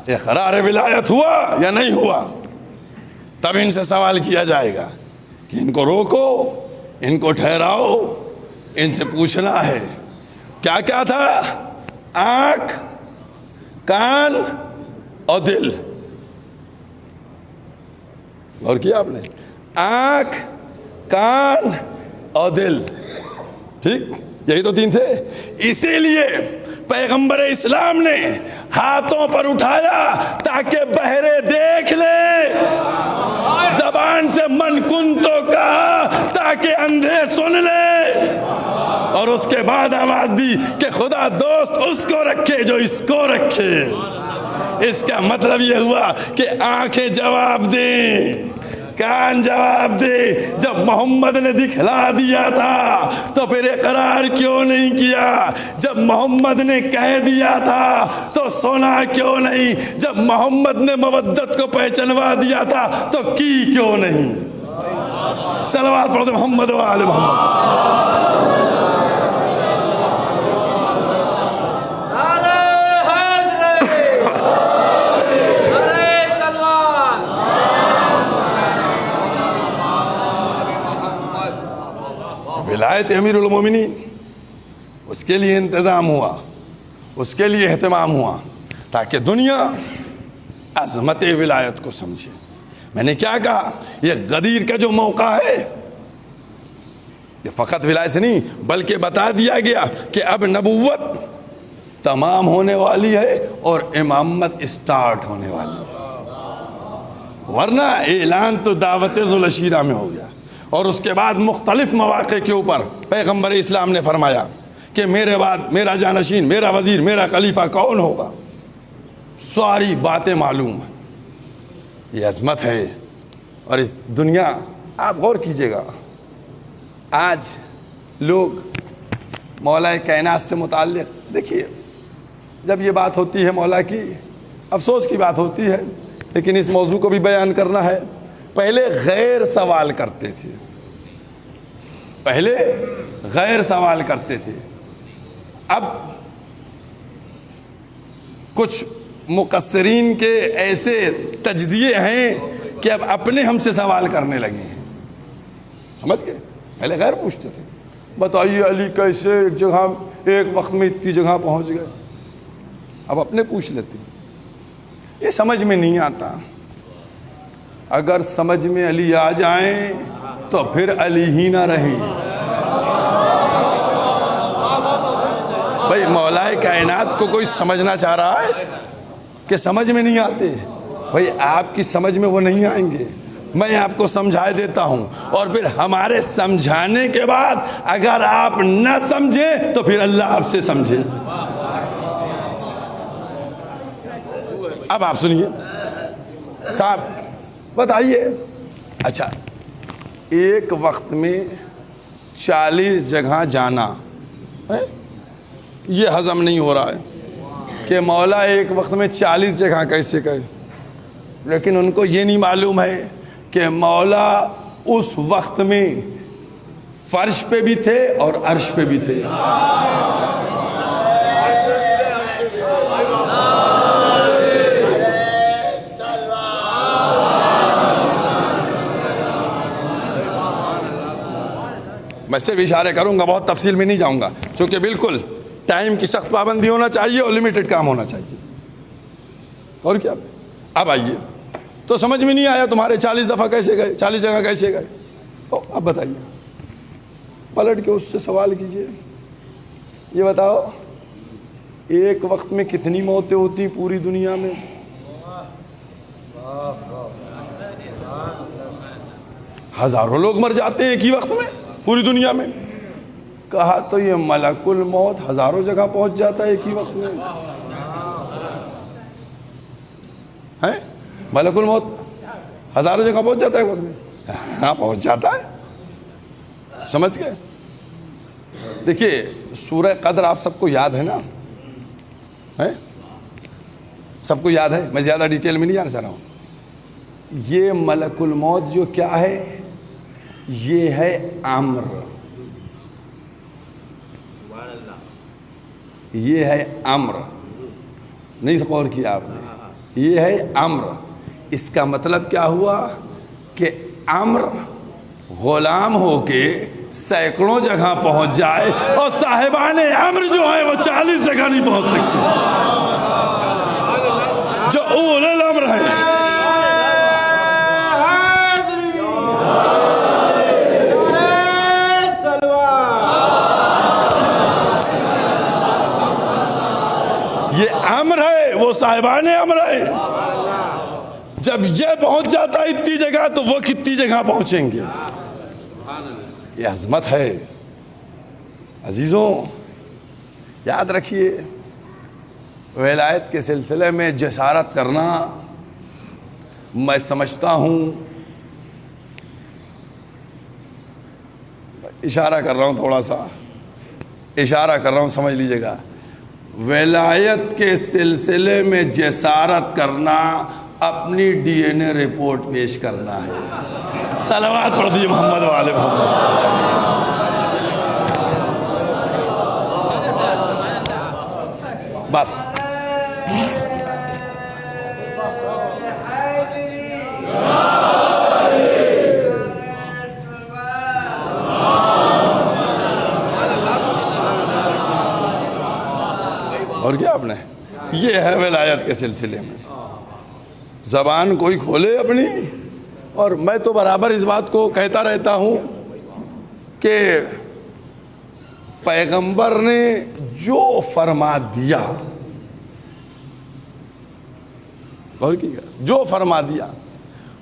اقرار ولایت ہوا یا نہیں ہوا، تب ان سے سوال کیا جائے گا کہ ان کو روکو، ان کو ٹھہراؤ، ان سے پوچھنا ہے کیا کیا تھا؟ آنکھ، کان اور دل. اور کیا آپ نے؟ آنکھ، کان اور دل. ٹھیک، یہی تو تین تھے. اسی لیے پیغمبر اسلام نے ہاتھوں پر اٹھایا تاکہ بہرے دیکھ لے، زبان سے من کنتو کہا تاکہ اندھے سن لے، اور اس کے بعد آواز دی کہ خدا دوست اس کو رکھے جو اس کو رکھے. اس کا مطلب یہ ہوا کہ آنکھیں جواب دیں، کان جواب دے. جب محمد نے دکھلا دیا تھا تو پھر اقرار کیوں نہیں کیا؟ جب محمد نے کہہ دیا تھا تو سنا کیوں نہیں؟ جب محمد نے مودت کو پہچنوا دیا تھا تو کی کیوں نہیں؟ صلوات پڑھو محمد و آل محمد. ولایت امیر المومنین، اس کے لیے انتظام ہوا، اس کے لیے اہتمام ہوا تاکہ دنیا عظمت ولایت کو سمجھے. میں نے کیا کہا؟ یہ غدیر کا جو موقع ہے یہ فقط ولایت سے نہیں بلکہ بتا دیا گیا کہ اب نبوت تمام ہونے والی ہے اور امامت اسٹارٹ ہونے والی ہے. ورنہ اعلان تو دعوت ذوالعشیرہ میں ہو گیا، اور اس کے بعد مختلف مواقع کے اوپر پیغمبر اسلام نے فرمایا کہ میرے بعد میرا جانشین، میرا وزیر، میرا خلیفہ کون ہوگا. ساری باتیں معلوم ہیں. یہ عظمت ہے. اور اس دنیا، آپ غور کیجئے گا، آج لوگ مولا کائنات سے متعلق، دیکھیے جب یہ بات ہوتی ہے مولا کی، افسوس کی بات ہوتی ہے، لیکن اس موضوع کو بھی بیان کرنا ہے. پہلے غیر سوال کرتے تھے، پہلے غیر سوال کرتے تھے. اب کچھ مقصرین کے ایسے تجزیے ہیں کہ اب اپنے ہم سے سوال کرنے لگے ہیں. سمجھ گئے؟ پہلے غیر پوچھتے تھے، بتائیے علی کیسے ایک جگہ ایک وقت میں اتنی جگہ پہنچ گئے. اب اپنے پوچھ لیتے ہیں. یہ سمجھ میں نہیں آتا. اگر سمجھ میں علی آ جائیں تو پھر علی ہی نہ رہیں. بھائی مولا کائنات کو کوئی سمجھنا چاہ رہا ہے کہ سمجھ میں نہیں آتے؟ بھائی آپ کی سمجھ میں وہ نہیں آئیں گے، میں آپ کو سمجھا دیتا ہوں، اور پھر ہمارے سمجھانے کے بعد اگر آپ نہ سمجھیں تو پھر اللہ آپ سے سمجھے. اب آپ سنیے صاحب، بتائیے، اچھا ایک وقت میں 40 جگہ جانا یہ ہضم نہیں ہو رہا ہے کہ مولا ایک وقت میں 40 جگہ کیسے گئے. لیکن ان کو یہ نہیں معلوم ہے کہ مولا اس وقت میں فرش پہ بھی تھے اور عرش پہ بھی تھے. میں صرف اشارے کروں گا، بہت تفصیل میں نہیں جاؤں گا، چونکہ بالکل ٹائم کی سخت پابندی ہونا چاہیے اور لمیٹڈ کام ہونا چاہیے. اور کیا؟ اب آئیے، تو سمجھ میں نہیں آیا تمہارے 40 دفعہ کیسے گئے، 40 جگہ کیسے گئے؟ اب بتائیے، پلٹ کے اس سے سوال کیجئے. یہ بتاؤ ایک وقت میں کتنی موتیں ہوتی پوری دنیا میں؟ ہزاروں لوگ مر جاتے ہیں ایک ہی وقت میں پوری دنیا میں. کہا تو یہ ملک الموت ہزاروں جگہ پہنچ جاتا ہے ایک ہی وقت میں. ہیں ملک الموت ہزاروں جگہ پہنچ جاتا ہے ایک وقت میں؟ ہاں پہنچ جاتا ہے. سمجھ گئے؟ دیکھیے سورہ قدر آپ سب کو یاد ہے نا؟ سب کو یاد ہے، میں زیادہ ڈیٹیل میں نہیں جانا چاہ رہا ہوں. یہ ملک الموت جو کیا ہے، یہ ہے امر، یہ ہے امر. نہیں غور کیا آپ نے؟ یہ ہے امر. اس کا مطلب کیا ہوا کہ امر غلام ہو کے سینکڑوں جگہ پہنچ جائے اور صاحبان امر جو ہے وہ 40 جگہ نہیں پہنچ سکتے. جو اولو الامر ہیں یہ امر ہے، وہ صاحبان امر ہے. جب یہ پہنچ جاتا ہے اتنی جگہ تو وہ کتنی جگہ پہنچیں گے. یہ عظمت ہے. عزیزوں یاد رکھیے، ولایت کے سلسلے میں جسارت کرنا، میں سمجھتا ہوں، اشارہ کر رہا ہوں، تھوڑا سا اشارہ کر رہا ہوں، سمجھ لیجئے گا. ولایت کے سلسلے میں جسارت کرنا اپنی ڈی این اے رپورٹ پیش کرنا ہے. صلوات پڑھ دیجیے محمد وآل محمد. بس اور کیا آپ نے، یہ ہے ولایت کے سلسلے میں. زبان کوئی کھولے اپنی. اور میں تو برابر اس بات کو کہتا رہتا ہوں کہ پیغمبر نے جو فرما دیا، اور کیا جو فرما دیا،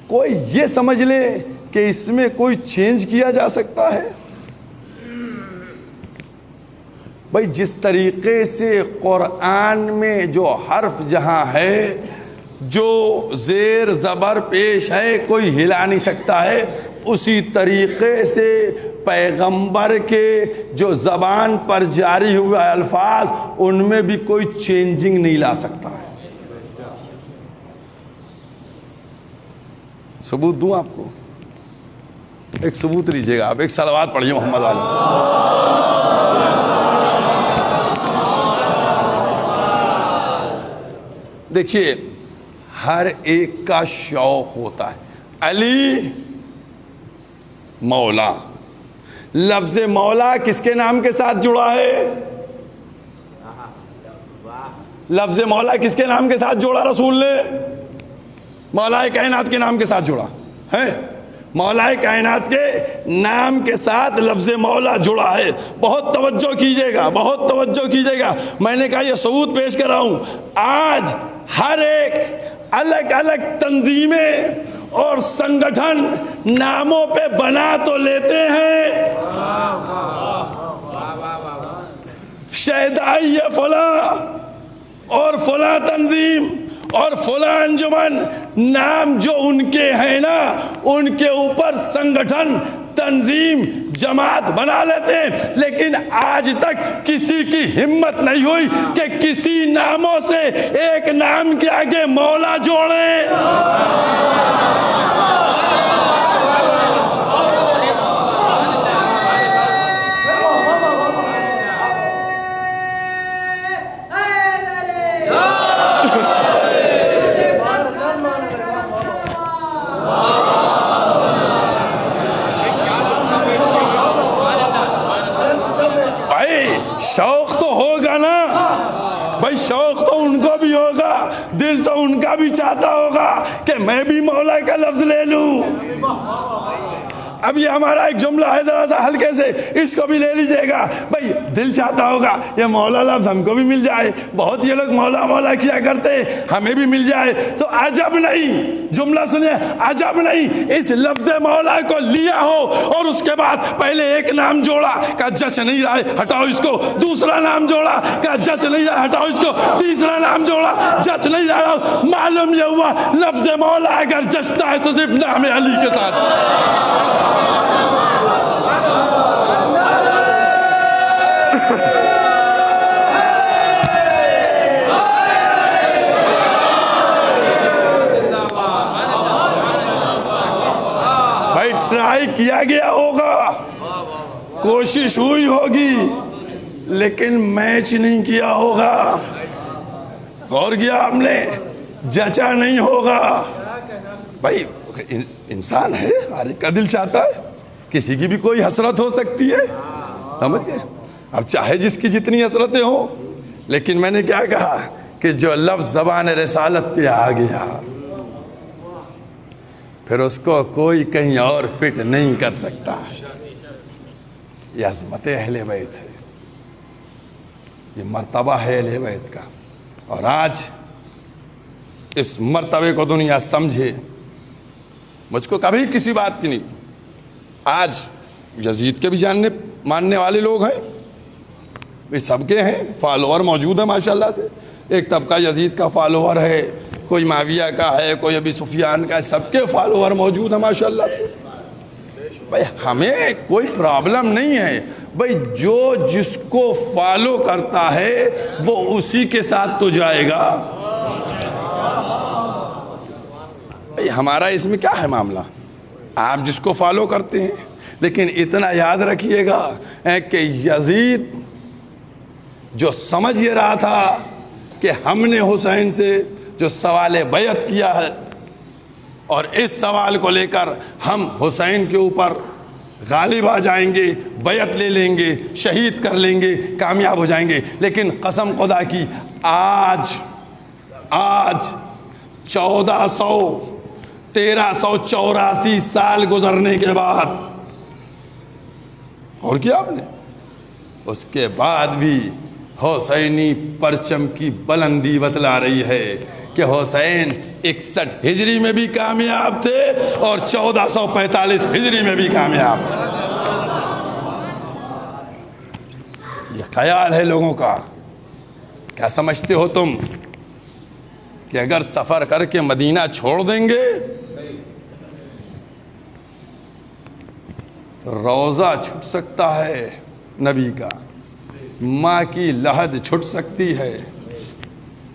کوئی یہ سمجھ لے کہ اس میں کوئی چینج کیا جا سکتا ہے؟ بھائی جس طریقے سے قرآن میں جو حرف جہاں ہے، جو زیر زبر پیش ہے، کوئی ہلا نہیں سکتا ہے، اسی طریقے سے پیغمبر کے جو زبان پر جاری ہوئے الفاظ، ان میں بھی کوئی چینجنگ نہیں لا سکتا ہے. ثبوت دوں آپ کو؟ ایک ثبوت لیجئے گا آپ. ایک صلوات پڑھیے محمد والے. دیکھیے ہر ایک کا شوق ہوتا ہے. علی مولا، لفظ مولا کس کے نام کے ساتھ جڑا ہے؟ لفظ مولا کس کے نام کے ساتھ جوڑا رسول نے؟ مولا کائنات کے نام کے ساتھ جڑا ہے. مولا کائنات کے نام کے ساتھ لفظ مولا جڑا ہے. بہت توجہ کیجئے گا، بہت توجہ کیجئے گا. میں نے کہا یہ ثبوت پیش کر رہا ہوں. آج ہر ایک الگ الگ تنظیمیں اور سنگٹھن ناموں پہ بنا تو لیتے ہیں، شہدائی فلاں اور فلاں تنظیم اور فلاں انجمن، نام جو ان کے ہیں نا، ان کے اوپر سنگٹھن، تنظیم، جماعت بنا لیتے ہیں. لیکن آج تک کسی کی ہمت نہیں ہوئی کہ کسی ناموں سے ایک نام کے آگے مولا جوڑیں. شوق تو ہوگا نا بھائی، شوق تو ان کو بھی ہوگا، دل تو ان کا بھی چاہتا ہوگا کہ میں بھی مولا کا لفظ لے لوں. اب یہ ہمارا ایک جملہ ہے، ذرا سا ہلکے سے اس کو بھی لے لیجئے گا. بھائی دل چاہتا ہوگا یہ مولا لفظ ہم کو بھی مل جائے. بہت یہ لوگ مولا مولا کیا کرتے، ہمیں بھی مل جائے تو عجب نہیں. جملہ سنیں، عجب نہیں اس لفظ مولا کو لیا ہو اور اس کے بعد پہلے ایک نام جوڑا، کہا جچ نہیں رہا ہے ہٹاؤ اس کو. دوسرا نام جوڑا، کہا جچ نہیں رہا ہٹاؤ اس کو. تیسرا نام جوڑا، جچ نہیں رہا. معلوم یہ ہوا لفظ مولا اگر جچتا ہے تو صرف نام علی کے ساتھ. بھائی ٹرائی کیا گیا ہوگا، کوشش ہوئی ہوگی، لیکن میچ نہیں کیا ہوگا. غور کیا ہم نے؟ جچا نہیں ہوگا. بھائی انسان ہے، ہر ایک کا دل چاہتا ہے، کسی کی بھی کوئی حسرت ہو سکتی ہے، سمجھ گئے؟ اب چاہے جس کی جتنی حسرتیں ہوں، لیکن میں نے کیا کہا کہ جو لفظ زبان رسالت پہ آ گیا پھر اس کو کوئی کہیں اور فٹ نہیں کر سکتا. یہ عظمت اہل بیت ہے، یہ مرتبہ ہے اہل بیت کا. اور آج اس مرتبے کو دنیا سمجھے. مجھ کو کبھی کسی بات کی نہیں. آج یزید کے بھی جاننے ماننے والے لوگ ہیں، یہ سب کے ہیں، فالوور موجود ہیں ماشاءاللہ سے. ایک طبقہ یزید کا فالوور ہے، کوئی معاویہ کا ہے، کوئی ابی سفیان کا ہے، سب کے فالوور موجود ہیں ماشاءاللہ سے. بھائی ہمیں کوئی پرابلم نہیں ہے. بھائی جو جس کو فالو کرتا ہے وہ اسی کے ساتھ تو جائے گا. بھائی ہمارا اس میں کیا ہے معاملہ؟ آپ جس کو فالو کرتے ہیں، لیکن اتنا یاد رکھیے گا کہ یزید جو سمجھ یہ رہا تھا کہ ہم نے حسین سے جو سوال بیعت کیا ہے اور اس سوال کو لے کر ہم حسین کے اوپر غالب آ جائیں گے، بیعت لے لیں گے، شہید کر لیں گے، کامیاب ہو جائیں گے. لیکن قسم خدا کی آج 1384 سال گزرنے کے بعد اور کیا آپ نے، اس کے بعد بھی حسینی پرچم کی بلندی بتلا رہی ہے کہ حسین 61 ہجری میں بھی کامیاب تھے اور 1445 ہجری میں بھی کامیاب. یہ خیال ہے لوگوں کا. کیا سمجھتے ہو تم کہ اگر سفر کر کے مدینہ چھوڑ دیں گے تو روضہ چھٹ سکتا ہے نبی کا، ماں کی لحد چھٹ سکتی ہے،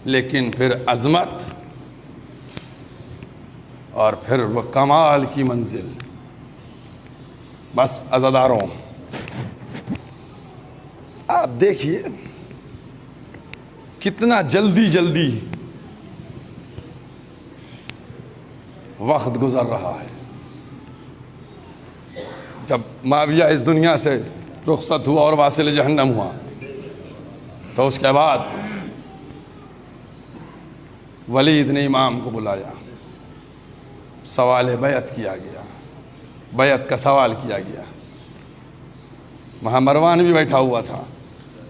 لیکن پھر عظمت اور پھر وہ کمال کی منزل. بس عزاداروں، آپ دیکھیے کتنا جلدی وقت گزر رہا ہے. جب معاویہ اس دنیا سے رخصت ہوا اور واصل جہنم ہوا تو اس کے بعد ولید نے امام کو بلایا، سوال بیعت کیا گیا، بیعت کا سوال کیا گیا. وہاں مروان بھی بیٹھا ہوا تھا.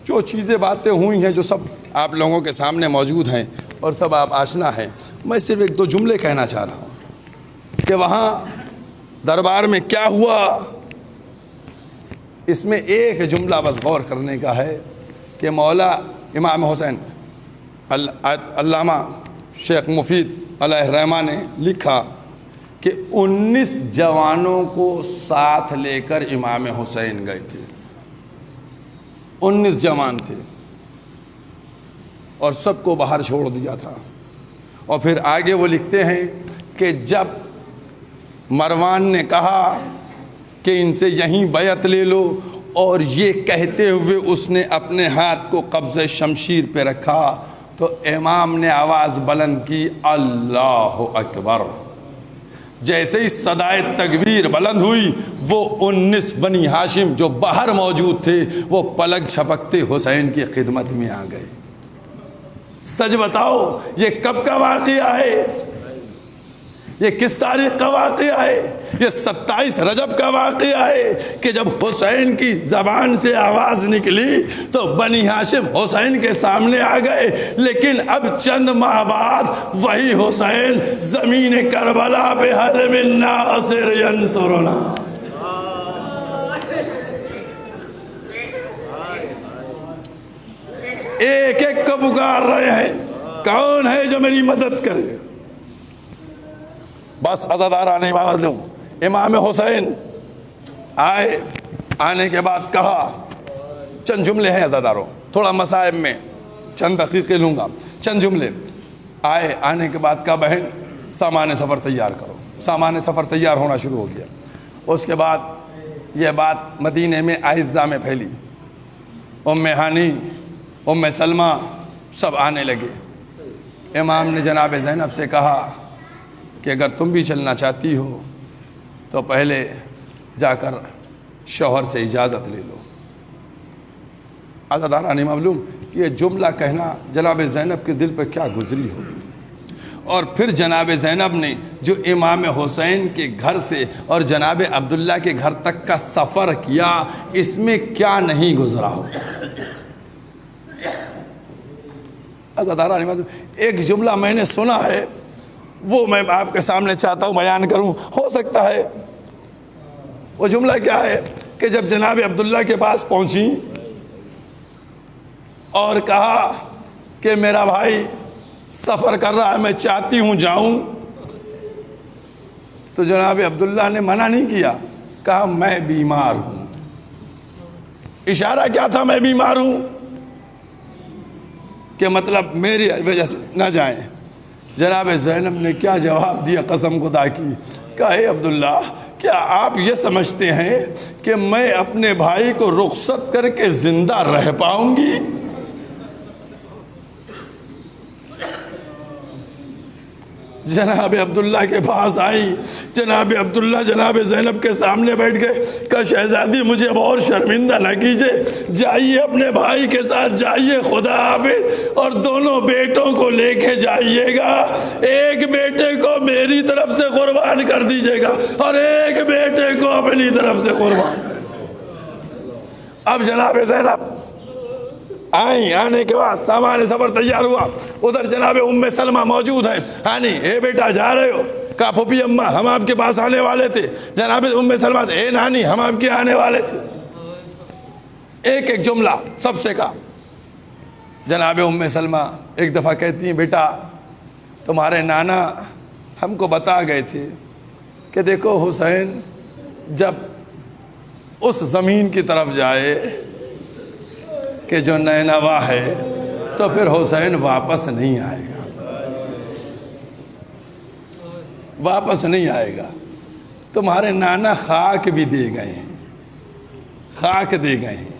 جو چیزیں باتیں ہوئی ہیں جو سب آپ لوگوں کے سامنے موجود ہیں اور سب آپ آشنا ہیں. میں صرف 1-2 جملے کہنا چاہ رہا ہوں کہ وہاں دربار میں کیا ہوا. اس میں ایک جملہ بس غور کرنے کا ہے کہ مولا امام حسین علامہ شیخ مفید علیہ الرحمہ نے لکھا کہ 19 جوانوں کو ساتھ لے کر امام حسین گئے تھے. 19 جوان تھے اور سب کو باہر چھوڑ دیا تھا. اور پھر آگے وہ لکھتے ہیں کہ جب مروان نے کہا کہ ان سے یہیں بیعت لے لو، اور یہ کہتے ہوئے اس نے اپنے ہاتھ کو قبضہ شمشیر پہ رکھا تو امام نے آواز بلند کی، اللہ اکبر. جیسے ہی صدائے تکبیر بلند ہوئی وہ 19 بنی ہاشم جو باہر موجود تھے وہ پلک جھپکتے حسین کی خدمت میں آ گئے. سچ بتاؤ یہ کب کا واقعہ ہے؟ یہ کس تاریخ کا واقعہ ہے؟ یہ 27 رجب کا واقعہ ہے کہ جب حسین کی زبان سے آواز نکلی تو بنی ہاشم حسین کے سامنے آ گئے. لیکن اب چند ماہ بعد وہی حسین زمین کربلا پہ حل من ناصر ینصرنا. ایک ایک کو پکار رہے ہیں، کون ہے جو میری مدد کرے؟ بس عزاداران معلوم امام حسین آئے. آنے کے بعد کہا، چند جملے ہیں عزاداروں، تھوڑا مصائب میں چند دقیقے لوں گا، چند جملے. آئے، آنے کے بعد کہا بہن سامان سفر تیار کرو. سامان سفر تیار ہونا شروع ہو گیا. اس کے بعد یہ بات مدینے میں اعزاء میں پھیلی. ام ہانی، ام سلمہ سب آنے لگے. امام نے جناب زینب سے کہا کہ اگر تم بھی چلنا چاہتی ہو تو پہلے جا کر شوہر سے اجازت لے لو۔ عزیزان معلوم یہ جملہ کہنا جناب زینب کے دل پہ کیا گزری ہو، اور پھر جناب زینب نے جو امام حسین کے گھر سے اور جناب عبداللہ کے گھر تک کا سفر کیا، اس میں کیا نہیں گزرا ہو۔ عزیزان ایک جملہ میں نے سنا ہے، وہ میں آپ کے سامنے چاہتا ہوں بیان کروں، ہو سکتا ہے۔ وہ جملہ کیا ہے کہ جب جناب عبداللہ کے پاس پہنچی اور کہا کہ میرا بھائی سفر کر رہا ہے، میں چاہتی ہوں جاؤں، تو جناب عبداللہ نے منع نہیں کیا، کہا میں بیمار ہوں۔ اشارہ کیا تھا؟ میں بیمار ہوں، کہ مطلب میری وجہ سے نہ جائیں۔ جناب زینب نے کیا جواب دیا قسم خدا کی، کہا اے عبداللہ کیا آپ یہ سمجھتے ہیں کہ میں اپنے بھائی کو رخصت کر کے زندہ رہ پاؤں گی؟ جناب عبداللہ کے پاس آئی، جناب عبداللہ جناب زینب کے سامنے بیٹھ گئے، کہا شہزادی مجھے اب اور شرمندہ نہ کیجئے، جائیے اپنے بھائی کے ساتھ جائیے، خدا حافظ، اور دونوں بیٹوں کو لے کے جائیے گا، ایک بیٹے کو میری طرف سے قربان کر دیجئے گا اور ایک بیٹے کو اپنی طرف سے قربان۔ اب جناب زینب آئیں، آنے کے بعد سامان سفر تیار ہوا، ادھر جناب ام سلمہ موجود ہیں، ہانی اے بیٹا جا رہے ہو؟ کہا پھوپھی اماں ہم آپ کے پاس آنے والے تھے۔ جناب ام سلمہ سے اے نانی ہم آپ کے آنے والے تھے۔ ایک ایک جملہ سب سے کہا۔ جناب ام سلمہ ایک دفعہ کہتی ہیں بیٹا تمہارے نانا ہم کو بتا گئے تھے کہ دیکھو حسین جب اس زمین کی طرف جائے کہ جو نینوا ہے تو پھر حسین واپس نہیں آئے گا، واپس نہیں آئے گا۔ تمہارے نانا خاک بھی دے گئے ہیں، خاک دے گئے ہیں۔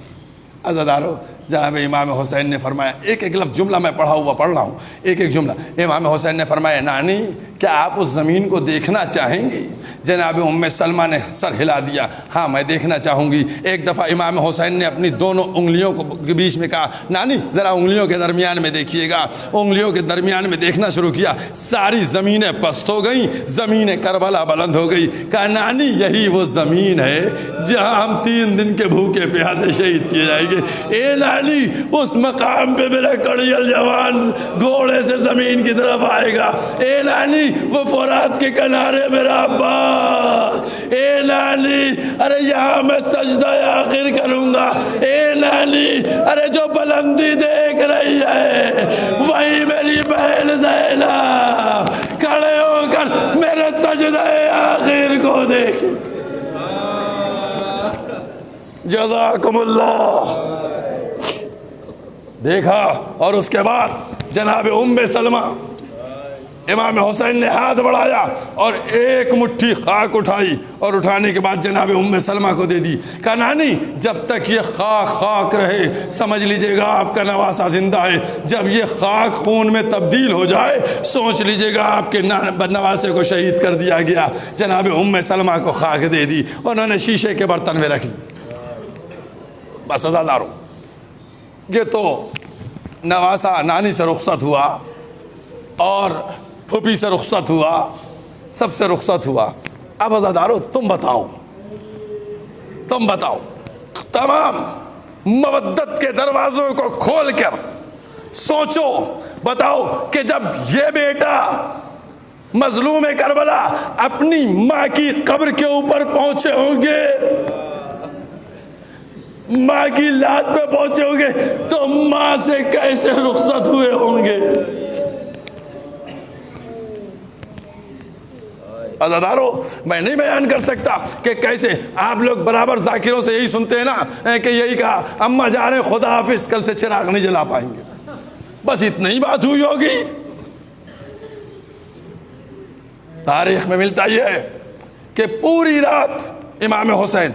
عزیزانو جناب امام حسین نے فرمایا، ایک ایک لفظ جملہ میں پڑھ رہا ہوں، ایک ایک جملہ۔ امام حسین نے فرمایا نانی کیا آپ اس زمین کو دیکھنا چاہیں گی؟ جناب ام سلمہ نے سر ہلا دیا، ہاں میں دیکھنا چاہوں گی۔ ایک دفعہ امام حسین نے اپنی دونوں انگلیوں کے بیچ میں کہا نانی ذرا انگلیوں کے درمیان میں دیکھیے گا۔ انگلیوں کے درمیان میں دیکھنا شروع کیا، ساری زمینیں پست ہو گئیں، زمین کربلا بلند ہو گئی۔ کہا نانی یہی وہ زمین ہے جہاں ہم 3 دن کے بھوکے پیاسے شہید کیے جائیں گے۔ اے نانی اس مقام پہ میرا کڑیل جوان گھوڑے سے زمین کی طرف آئے گا۔ اے نانی وہ فرات کے کنارے میرا عباس۔ اے نانی ارے یہاں میں سجدہ آخر کروں گا۔ اے نانی ارے جو بلندی دیکھ رہی ہے وہی میری بہن زینب، کھڑے ہو کر میرے سجدہ آخر کو دیکھیں۔ جزاکم اللہ۔ دیکھا، اور اس کے بعد جناب ام سلمہ امام حسین نے ہاتھ بڑھایا اور ایک مٹھی خاک اٹھائی، اور اٹھانے کے بعد جناب ام سلمہ کو دے دی۔ کہا نانی جب تک یہ خاک خاک رہے سمجھ لیجئے گا آپ کا نواسہ زندہ ہے، جب یہ خاک خون میں تبدیل ہو جائے سوچ لیجئے گا آپ کے نواسے کو شہید کر دیا گیا۔ جناب ام سلمہ کو خاک دے دی، انہوں نے شیشے کے برتن میں رکھ لی۔ بس عزیزانو یہ تو نواسہ نانی سے رخصت ہوا اور پھوپھی سے رخصت ہوا، سب سے رخصت ہوا۔ اب عزیزانو تم بتاؤ تمام مودت کے دروازوں کو کھول کر سوچو، بتاؤ کہ جب یہ بیٹا مظلوم کربلا اپنی ماں کی قبر کے اوپر پہنچے ہوں گے، ماں کی لات پہ پہنچے ہوں گے، تو ماں سے کیسے رخصت ہوئے ہوں گے؟ عزیزانو میں نہیں بیان کر سکتا کہ کیسے۔ آپ لوگ برابر ذاکروں سے یہی سنتے ہیں نا کہ یہی کہا اماں جا رہے خدا حافظ، کل سے چراغ نہیں جلا پائیں گے، بس اتنی ہی بات ہوئی ہوگی۔ تاریخ میں ملتا یہ ہے کہ پوری رات امام حسین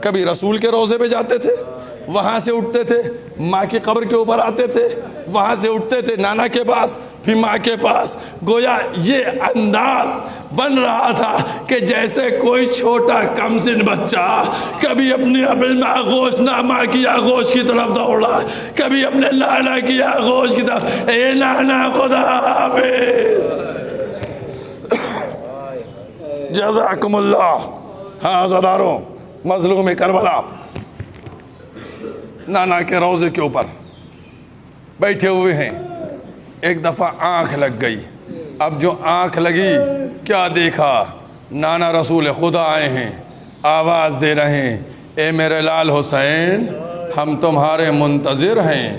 کبھی رسول کے روضے پہ جاتے تھے، وہاں سے اٹھتے تھے، ماں کی قبر کے اوپر آتے تھے، وہاں سے اٹھتے تھے نانا کے پاس، پھر ماں کے پاس گویا یہ انداز بن رہا تھا کہ جیسے کوئی چھوٹا کم سن بچہ کبھی اپنے آغوش نامہ کی آغوش کی طرف دوڑا، کبھی اپنے نانا کی آغوش کی طرف، اے نانا خدا حافظ، جزاکم اللہ۔ ہاں عزاداروں، مظلوم کربلا نانا کے روضے کے اوپر بیٹھے ہوئے ہیں، ایک دفعہ آنکھ لگ گئی۔ اب جو آنکھ لگی کیا دیکھا؟ نانا رسول خدا آئے ہیں، آواز دے رہے ہیں، اے میرے لال حسین، ہم تمہارے منتظر ہیں۔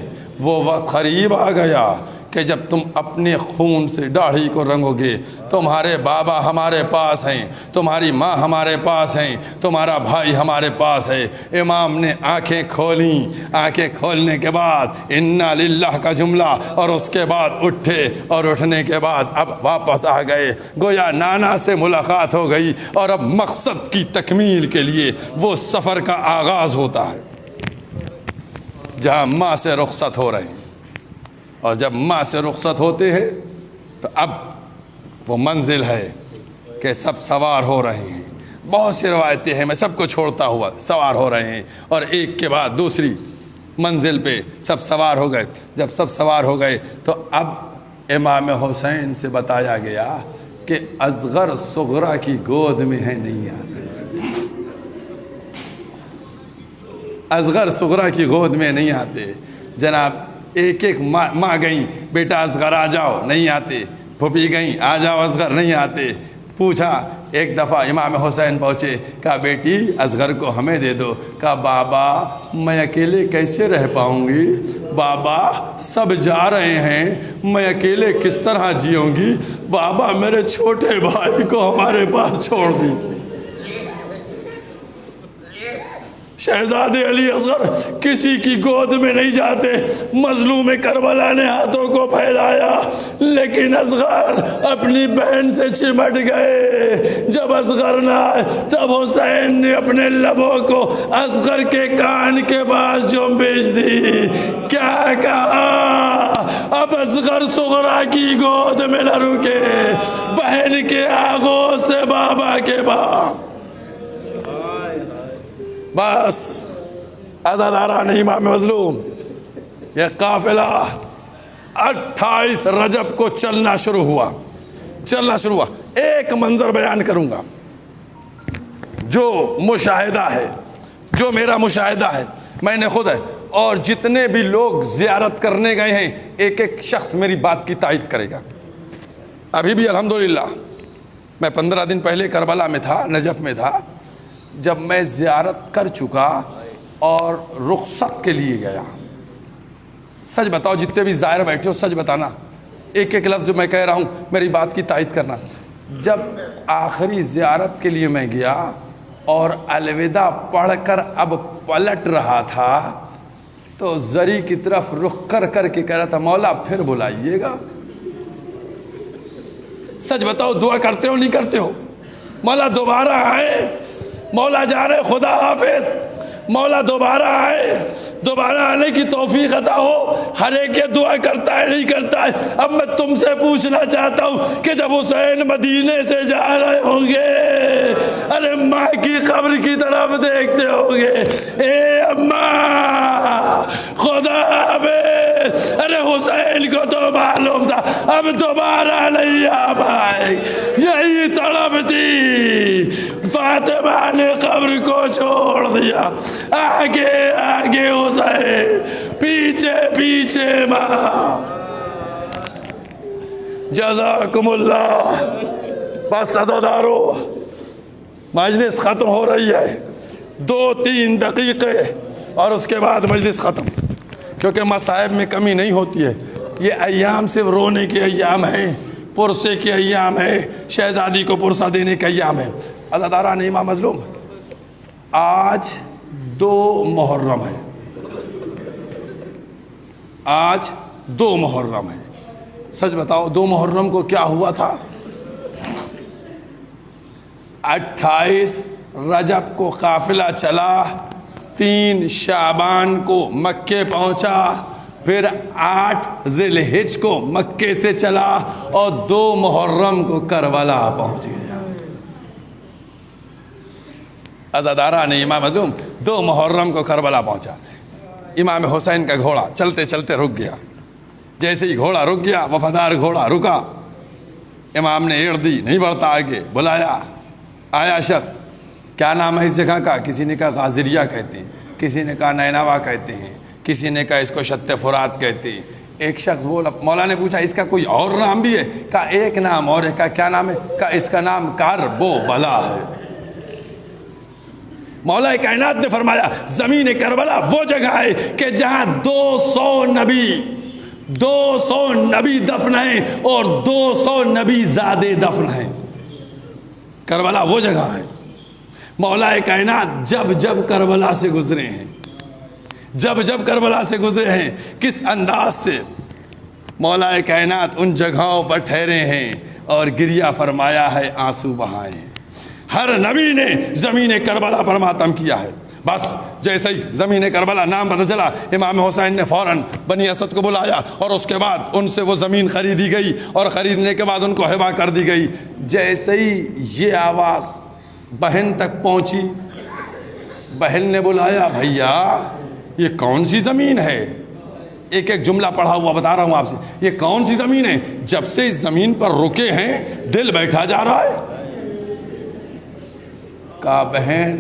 وہ وقت قریب آ گیا کہ جب تم اپنے خون سے داڑھی کو رنگو گے۔ تمہارے بابا ہمارے پاس ہیں، تمہاری ماں ہمارے پاس ہیں، تمہارا بھائی ہمارے پاس ہے۔ امام نے آنکھیں کھولیں، آنکھیں کھولنے کے بعد انا للہ کا جملہ، اور اس کے بعد اٹھے، اور اٹھنے کے بعد اب واپس آ گئے۔ گویا نانا سے ملاقات ہو گئی، اور اب مقصد کی تکمیل کے لیے وہ سفر کا آغاز ہوتا ہے جہاں ماں سے رخصت ہو رہے ہیں۔ اور جب ماں سے رخصت ہوتے ہیں تو اب وہ منزل ہے کہ سب سوار ہو رہے ہیں۔ بہت سی روایتیں ہیں، میں سب کو چھوڑتا ہوا سوار ہو رہے ہیں، اور ایک کے بعد دوسری منزل پہ سب سوار ہو گئے۔ جب سب سوار ہو گئے تو اب امام حسین سے بتایا گیا کہ اصغر صغرا کی گود میں ہے نہیں آتے، اصغر صغرا کی گود میں نہیں آتے۔ جناب ایک ایک ماں گئیں، بیٹا اصغر آ جاؤ، نہیں آتے۔ پھوپھی گئیں، آ جاؤ اصغر، نہیں آتے۔ پوچھا، ایک دفعہ امام حسین پہنچے، کہا بیٹی اصغر کو ہمیں دے دو۔ کہا بابا میں اکیلے کیسے رہ پاؤں گی؟ بابا سب جا رہے ہیں، میں اکیلے کس طرح جیوں گی؟ بابا میرے چھوٹے بھائی کو ہمارے پاس چھوڑ دیجیے۔ شہزادے علی اصغر کسی کی گود میں نہیں جاتے۔ مظلوم کربلا نے ہاتھوں کو پھیلایا، لیکن اصغر اپنی بہن سے چمٹ گئے۔ جب اصغر نہ آئے تب حسین نے اپنے لبوں کو اصغر کے کان کے پاس جنبش دی۔ کیا کہا؟ اب اصغر صغرا کی گود میں نہ رکے، بہن کے آغوش سے بابا کے پاس۔ بس عزاداران امام مظلوم، یہ قافلہ 28 رجب کو چلنا شروع ہوا۔ ایک منظر بیان کروں گا جو مشاہدہ ہے، جو میرا مشاہدہ ہے، میں نے خود ہے، اور جتنے بھی لوگ زیارت کرنے گئے ہیں ایک ایک شخص میری بات کی تائید کرے گا۔ ابھی بھی الحمدللہ میں 15 دن پہلے کربلا میں تھا، نجف میں تھا، جب میں زیارت کر چکا اور رخصت کے لیے گیا۔ سچ بتاؤ، جتنے بھی زائر بیٹھے ہو سچ بتانا، ایک ایک لفظ جو میں کہہ رہا ہوں میری بات کی تائید کرنا۔ جب آخری زیارت کے لیے میں گیا اور الوداع پڑھ کر اب پلٹ رہا تھا تو زری کی طرف رخ کر کے کہہ رہا تھا، مولا پھر بلائیے گا۔ سچ بتاؤ، دعا کرتے ہو نہیں کرتے ہو؟ مولا دوبارہ آئے، مولا جا رہے، خدا حافظ، مولا دوبارہ آئے، دوبارہ آنے کی توفیق عطا ہو۔ ہر ایک یہ دعا کرتا ہے نہیں کرتا ہے؟ اب میں تم سے پوچھنا چاہتا ہوں کہ جب حسین مدینے سے جا رہے ہوں گے، ارے ماں کی قبر کی طرف دیکھتے ہوں گے، اے اماں خدا حافظ، ارے حسین کو تو معلوم تھا اب دوبارہ نہیں آ پائے، یہی تڑپ تھی، فاطمہ نے قبر کو چھوڑ دیا، آگے آگے حسین، پیچھے پیچھے ماں۔ جزاکم اللہ۔ بس عزادارو، مجلس ختم ہو رہی ہے، 2-3 دقیقے اور اس کے بعد مجلس ختم، کیونکہ مصائب میں کمی نہیں ہوتی ہے۔ یہ ایام صرف رونے کے ایام ہیں، پرسے کے ایام ہے، شہزادی کو پرسہ دینے کے ایام ہے۔ عزاداران امام مظلوم، آج 2 محرم ہے، آج 2 محرم ہے۔ سچ بتاؤ 2 محرم کو کیا ہوا تھا؟ 28 رجب کو قافلہ چلا، 3 شعبان کو مکے پہنچا، پھر 8 ذی الحجہ کو مکے سے چلا اور 2 محرم کو کربلا پہنچ گیا۔ عزاداران امام معصوم 2 محرم کو کربلا پہنچا۔ امام حسین کا گھوڑا چلتے چلتے رک گیا۔ جیسے ہی گھوڑا رک گیا، وفادار گھوڑا رکا، امام نے ایڑ دی، نہیں بڑھتا آگے، بلایا، آیا شخص، کیا نام ہے اس جگہ کا؟ کسی نے کہا غازریہ کہتے ہیں، کسی نے کہا نینوا کہتے ہیں، کسی نے کہا اس کو شط فرات کہتے ہیں۔ ایک شخص بولا، مولا نے پوچھا اس کا کوئی اور نام بھی ہے؟ کہا ایک نام اور ہے۔ کہا کیا نام ہے؟ کہا اس کا نام کربلا ہے۔ مولا کائنات نے فرمایا زمین کربلا وہ جگہ ہے کہ جہاں 200 نبی دفن ہیں اور 200 نبی زادے دفن ہیں۔ کربلا وہ جگہ ہے۔ مولا کائنات جب کربلا سے گزرے ہیں، جب کربلا سے گزرے ہیں، کس انداز سے مولا کائنات ان جگہوں پر ٹھہرے ہیں اور گریہ فرمایا ہے، آنسو بہائے ہیں۔ ہر نبی نے زمین کربلا پر ماتم کیا ہے۔ بس جیسے ہی زمین کربلا نام پتہ چلا، امام حسین نے فوراً بنی اسد کو بلایا اور اس کے بعد ان سے وہ زمین خریدی گئی اور خریدنے کے بعد ان کو ہبہ کر دی گئی۔ جیسے ہی یہ آواز بہن تک پہنچی، بہن نے بلایا، بھیا یہ کون سی زمین ہے؟ ایک جملہ پڑھا ہوا بتا رہا ہوں آپ سے، یہ کون سی زمین ہے؟ جب سے اس زمین پر رکے ہیں دل بیٹھا جا رہا ہے۔ کہا بہن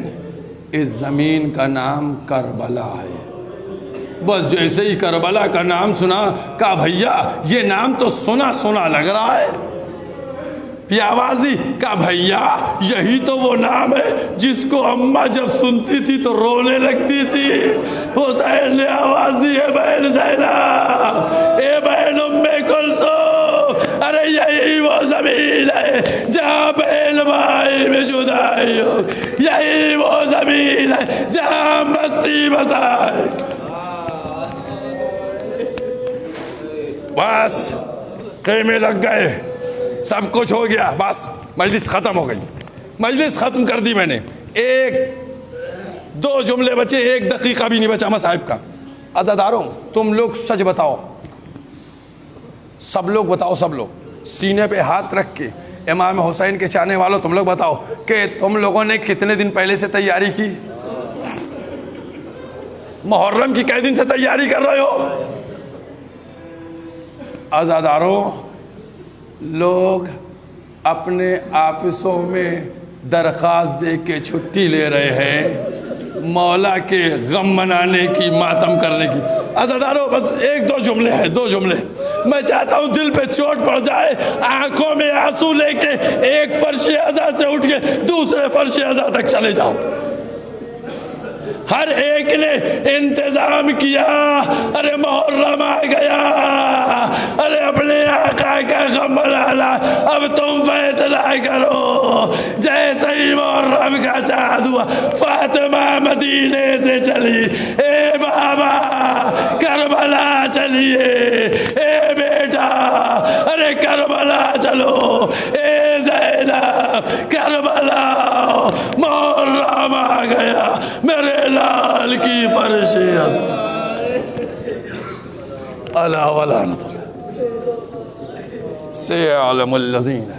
اس زمین کا نام کربلا ہے۔ بس جیسے ہی کربلا کا نام سنا، کہا بھیا یہ نام تو سنا لگ رہا ہے۔ یہ آواز دی، کہا بھیا یہی تو وہ نام ہے جس کو اماں جب سنتی تھی تو رونے لگتی تھی۔ حسین نے آواز دی، اے بہن زینب، اے بہن ام کلثوم، ارے یہی وہ زمین ہے جہاں بہن بھائی میں جدائی ہو، یہی وہ زمین ہے جہاں مستی بسائے۔ بس خیمے لگ گئے، سب کچھ ہو گیا، بس مجلس ختم ہو گئی، مجلس ختم کر دی میں نے۔ 1-2 جملے بچے، 1 دقیقہ بھی نہیں بچا مصاحب کا۔ عزاداروں تم لوگ سچ بتاؤ، سب لوگ بتاؤ، سب لوگ سینے پہ ہاتھ رکھ کے، امام حسین کے چاہنے والوں تم لوگ بتاؤ کہ تم لوگوں نے کتنے دن پہلے سے تیاری کی؟ محرم کی کئی دن سے تیاری کر رہے ہو؟ عزاداروں لوگ اپنے آفسوں میں درخواست دے کے چھٹی لے رہے ہیں مولا کے غم منانے کی، ماتم کرنے کی۔ عزاداروں بس 1-2 جملے ہیں، 2 جملے میں چاہتا ہوں دل پہ چوٹ پڑ جائے، آنکھوں میں آنسو لے کے ایک فرش عزا سے اٹھ کے دوسرے فرش عزا تک چلے جاؤ۔ ہر ایک نے انتظام کیا، ارے محرم آ گیا، ارے اپنے آقا کا غم منانا، اب تم فیصلہ کرو۔ جیسے ہی محرم کا چاند ہوا، فاطمہ مدینے سے چلی، اے بابا کربلا چلیے، اے بیٹا ارے کربلا چلو، اے زینب کربلا، محرم آ گیا، میرے لال کی فرش عزا۔ الا ولعنت اللہ سيعلم الذين